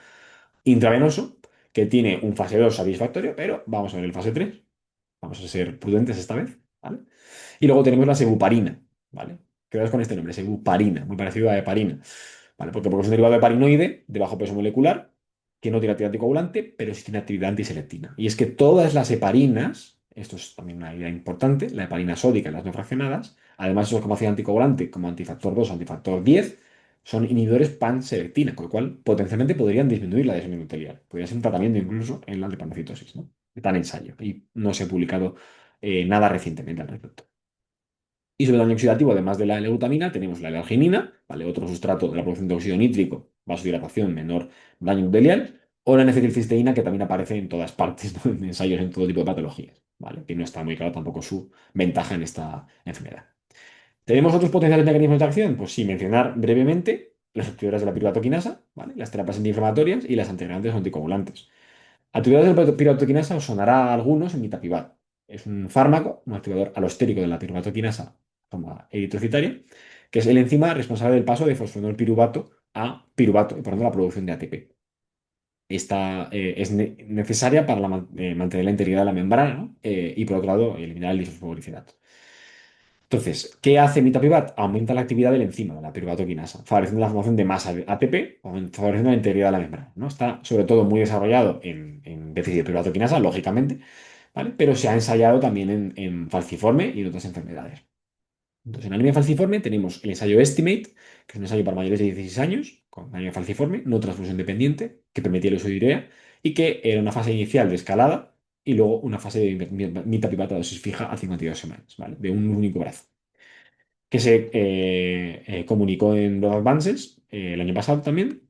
[SPEAKER 1] intravenoso, que tiene un fase 2 satisfactorio, pero vamos a ver el fase 3. Vamos a ser prudentes esta vez, ¿vale? Y luego tenemos la sebuparina, ¿vale? Quedaos con este nombre, sebuparina, muy parecido a heparina, ¿vale? Porque es un derivado de parinoide de bajo peso molecular que no tiene actividad anticoagulante, pero sí tiene actividad antiselectina. Y es que todas las heparinas, esto es también una idea importante, la heparina sódica y las no fraccionadas, además de su capacidad anticoagulante como antifactor 2, antifactor 10, son inhibidores pan-selectina, con lo cual potencialmente podrían disminuir la adhesión endotelial. Podría ser un tratamiento incluso en la drepanocitosis, ¿no? Está en ensayo y no se ha publicado nada recientemente al respecto. Y sobre el daño oxidativo, además de la L-glutamina, tenemos la L-arginina, ¿vale? Otro sustrato de la producción de óxido nítrico, vasodilatación, menor daño endotelial, o la N-acetilcisteína, que también aparece en todas partes, ¿no? En ensayos en todo tipo de patologías, ¿vale? Que no está muy claro tampoco su ventaja en esta enfermedad. ¿Tenemos otros potenciales mecanismos de acción? Pues sí, mencionar brevemente las actividades de la piruvato quinasa, ¿vale? Las terapias antiinflamatorias y las antiagregantes o anticoagulantes. Actividades de la piruvato os sonará a algunos en mitapivat. Es un fármaco, un activador alostérico de la piruvato quinasa, forma eritrocitaria, que es el enzima responsable del paso de fosfonol piruvato a piruvato y por tanto la producción de ATP. Esta es necesaria para mantener la integridad de la membrana, ¿no? Y por otro lado, eliminar el disfosfoglicerato. Entonces, ¿qué hace mitapivat? Aumenta la actividad del enzima, de la piruvato quinasa, favoreciendo la formación de más ATP, favoreciendo la integridad de la membrana, ¿no? Está sobre todo muy desarrollado en déficit de piruvato quinasa, lógicamente, ¿vale? Pero se ha ensayado también en falciforme y en otras enfermedades. Entonces, en anemia falciforme tenemos el ensayo Estimate, que es un ensayo para mayores de 16 años, con anemia falciforme, no transfusión dependiente, que permitía el uso de urea, y que era una fase inicial de escalada y luego una fase de mitapivat a dosis fija a 52 semanas, ¿vale? De un único brazo que se comunicó en los Advances el año pasado también,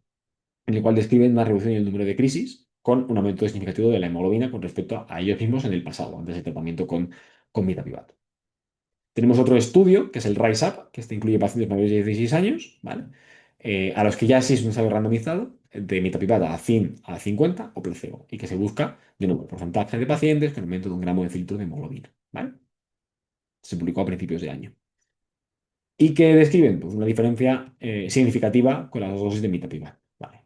[SPEAKER 1] en el cual describen una reducción en el número de crisis con un aumento significativo de la hemoglobina con respecto a ellos mismos en el pasado, antes del tratamiento con mitapivat. Tenemos otro estudio, que es el RISE UP, que este incluye pacientes mayores de 16 años, ¿vale? A los que ya sí es un ensayo randomizado de mitapivat a 100 a 50 o placebo, y que se busca, de nuevo, el porcentaje de pacientes con aumento de un gramo de filtro de hemoglobina, ¿vale? Se publicó a principios de año y que describen pues, una diferencia significativa con las dos dosis de mitapivat. Vale.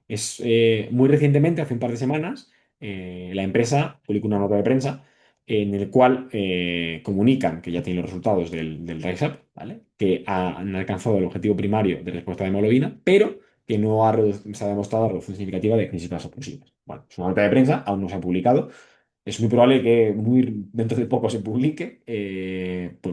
[SPEAKER 1] Muy recientemente, hace un par de semanas, la empresa publicó una nota de prensa en el cual comunican que ya tienen los resultados del RISE UP, ¿vale? Que han alcanzado el objetivo primario de respuesta de hemoglobina, pero que no se ha demostrado la reducción significativa de crisis vasopresivas. Bueno, es una nota de prensa, aún no se ha publicado, es muy probable que dentro de poco se publique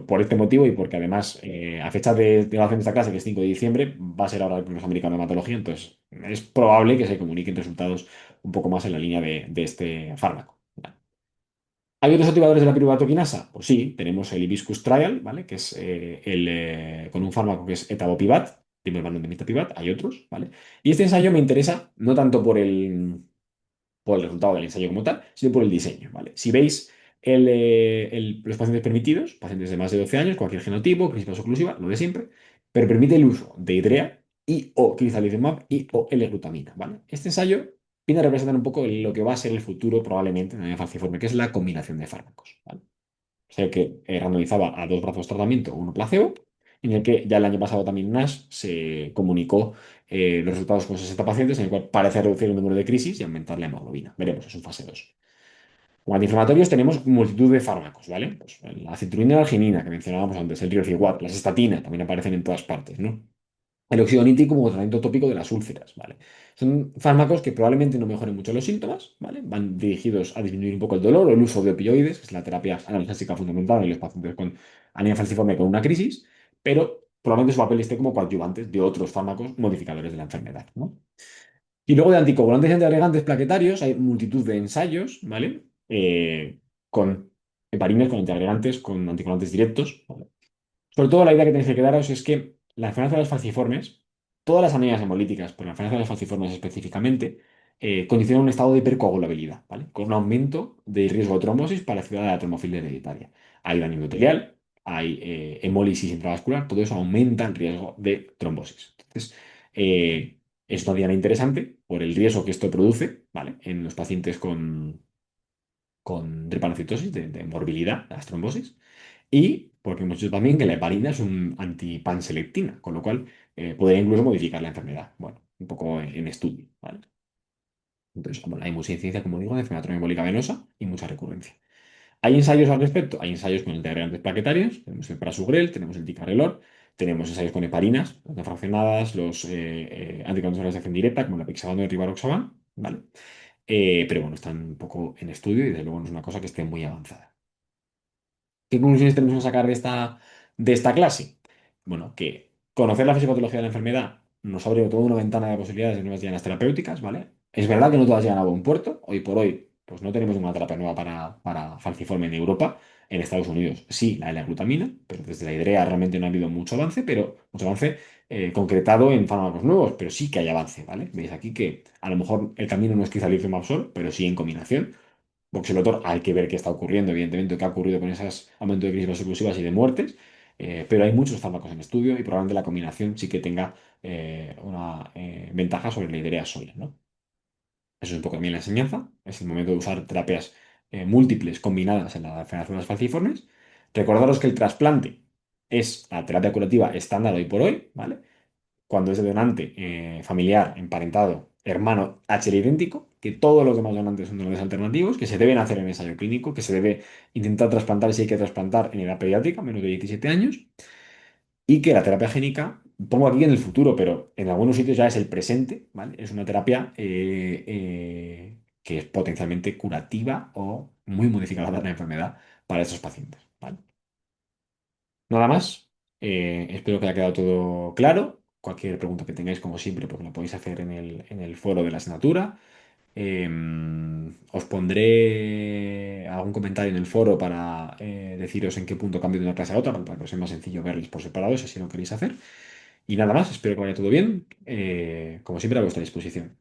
[SPEAKER 1] por este motivo y porque además a fecha de grabación de esta clase, que es 5 de diciembre, va a ser ahora el Congreso Americano de Hematología, entonces es probable que se comuniquen resultados un poco más en la línea de este fármaco. ¿Hay otros activadores de la piruvato quinasa? Pues sí, tenemos el Hibiscus Trial, ¿vale? Que es con un fármaco que es etabopivat, primer hermano de mitapivat, hay otros, ¿vale? Y este ensayo me interesa no tanto por el resultado del ensayo como tal, sino por el diseño, ¿vale? Si veis los pacientes permitidos, pacientes de más de 12 años, cualquier genotipo, crisis vasoclusiva, lo de siempre, pero permite el uso de IDREA y o crizanlizumab y o L-glutamina, ¿vale? Este ensayo viene a representar un poco lo que va a ser el futuro probablemente en la falciforme, que es la combinación de fármacos, ¿vale? O sea que randomizaba a dos brazos de tratamiento, uno placebo, en el que ya el año pasado también NASH se comunicó los resultados con 60 pacientes, en el cual parece reducir el número de crisis y aumentar la hemoglobina. Veremos, es un fase 2. Como antiinflamatorios tenemos multitud de fármacos, ¿vale? Pues la citrulina y la arginina, que mencionábamos antes, el riociguat, las estatinas, también aparecen en todas partes, ¿no? El óxido nítrico como tratamiento tópico de las úlceras, ¿vale? Son fármacos que probablemente no mejoren mucho los síntomas, ¿vale? Van dirigidos a disminuir un poco el dolor o el uso de opioides, que es la terapia analgésica fundamental en los pacientes con anemia falciforme con una crisis, pero probablemente su papel esté como coadyuvantes de otros fármacos modificadores de la enfermedad, ¿no? Y luego de anticoagulantes y antiagregantes plaquetarios hay multitud de ensayos, ¿vale? Con heparines, con antiagregantes, con anticoagulantes directos, ¿vale? Sobre todo la idea que tenéis que quedaros es que la enfermedad de las falciformes, todas las anemias hemolíticas, pero la enfermedad de las falciformes específicamente, condicionan un estado de hipercoagulabilidad, ¿vale? Con un aumento del riesgo de trombosis para la ciudad de la trombofilia hereditaria. Hay daño endotelial, hay hemólisis intravascular, todo eso aumenta el riesgo de trombosis. Entonces, Es una diana interesante por el riesgo que esto produce, ¿vale? En los pacientes con drepanocytosis, de morbilidad, de las trombosis. Y porque hemos dicho también que la heparina es un antipanselectina, con lo cual podría incluso modificar la enfermedad. Bueno, un poco en estudio, ¿vale? Entonces, como hay mucha incidencia, como digo, de enfermedad trombólica venosa y mucha recurrencia. ¿Hay ensayos al respecto? Hay ensayos con integrantes plaquetarios, tenemos el prasugrel, tenemos el ticagrelor, tenemos ensayos con heparinas, las no fraccionadas, los anticonceptivos de acción directa, como la pixaban y el rivaroxaban, ¿vale? Pero bueno, están un poco en estudio y desde luego no es una cosa que esté muy avanzada. ¿Qué conclusiones tenemos que sacar de esta clase? Bueno, que conocer la fisiopatología de la enfermedad nos abre toda una ventana de posibilidades de nuevas dianas terapéuticas, ¿vale? Es verdad que no todas llegan a buen puerto. Hoy por hoy, pues no tenemos una terapia nueva para falciforme en Europa. En Estados Unidos sí, la de la glutamina, pero desde la idea realmente no ha habido mucho avance, pero mucho avance concretado en fármacos nuevos, pero sí que hay avance, ¿vale? Veis aquí que a lo mejor el camino no es quizá el Mapsol, pero sí en combinación. Voxelotor, hay que ver qué está ocurriendo, evidentemente, qué ha ocurrido con esos aumentos de crisis vasooclusivas y de muertes, pero hay muchos fármacos en estudio y probablemente la combinación sí que tenga una ventaja sobre la idea sola, ¿no? Eso es un poco también la enseñanza, es el momento de usar terapias múltiples combinadas en la enfermedad de las falciformes. Recordaros que el trasplante es la terapia curativa estándar hoy por hoy, ¿vale? Cuando es de donante familiar, emparentado, hermano, HL idéntico, que todos los demás donantes son donantes alternativos, que se deben hacer en ensayo clínico, que se debe intentar trasplantar si hay que trasplantar en edad pediátrica, menos de 17 años, y que la terapia génica, pongo aquí en el futuro, pero en algunos sitios ya es el presente, ¿vale? Es una terapia que es potencialmente curativa o muy modificadora de la enfermedad para estos pacientes, ¿vale? Nada más. Espero que haya quedado todo claro. Cualquier pregunta que tengáis, como siempre, pues me la podéis hacer en el foro de la asignatura. Os pondré algún comentario en el foro para deciros en qué punto cambio de una clase a otra, para que os sea más sencillo verles por separado, si así lo queréis hacer. Y nada más, espero que vaya todo bien. Como siempre, a vuestra disposición.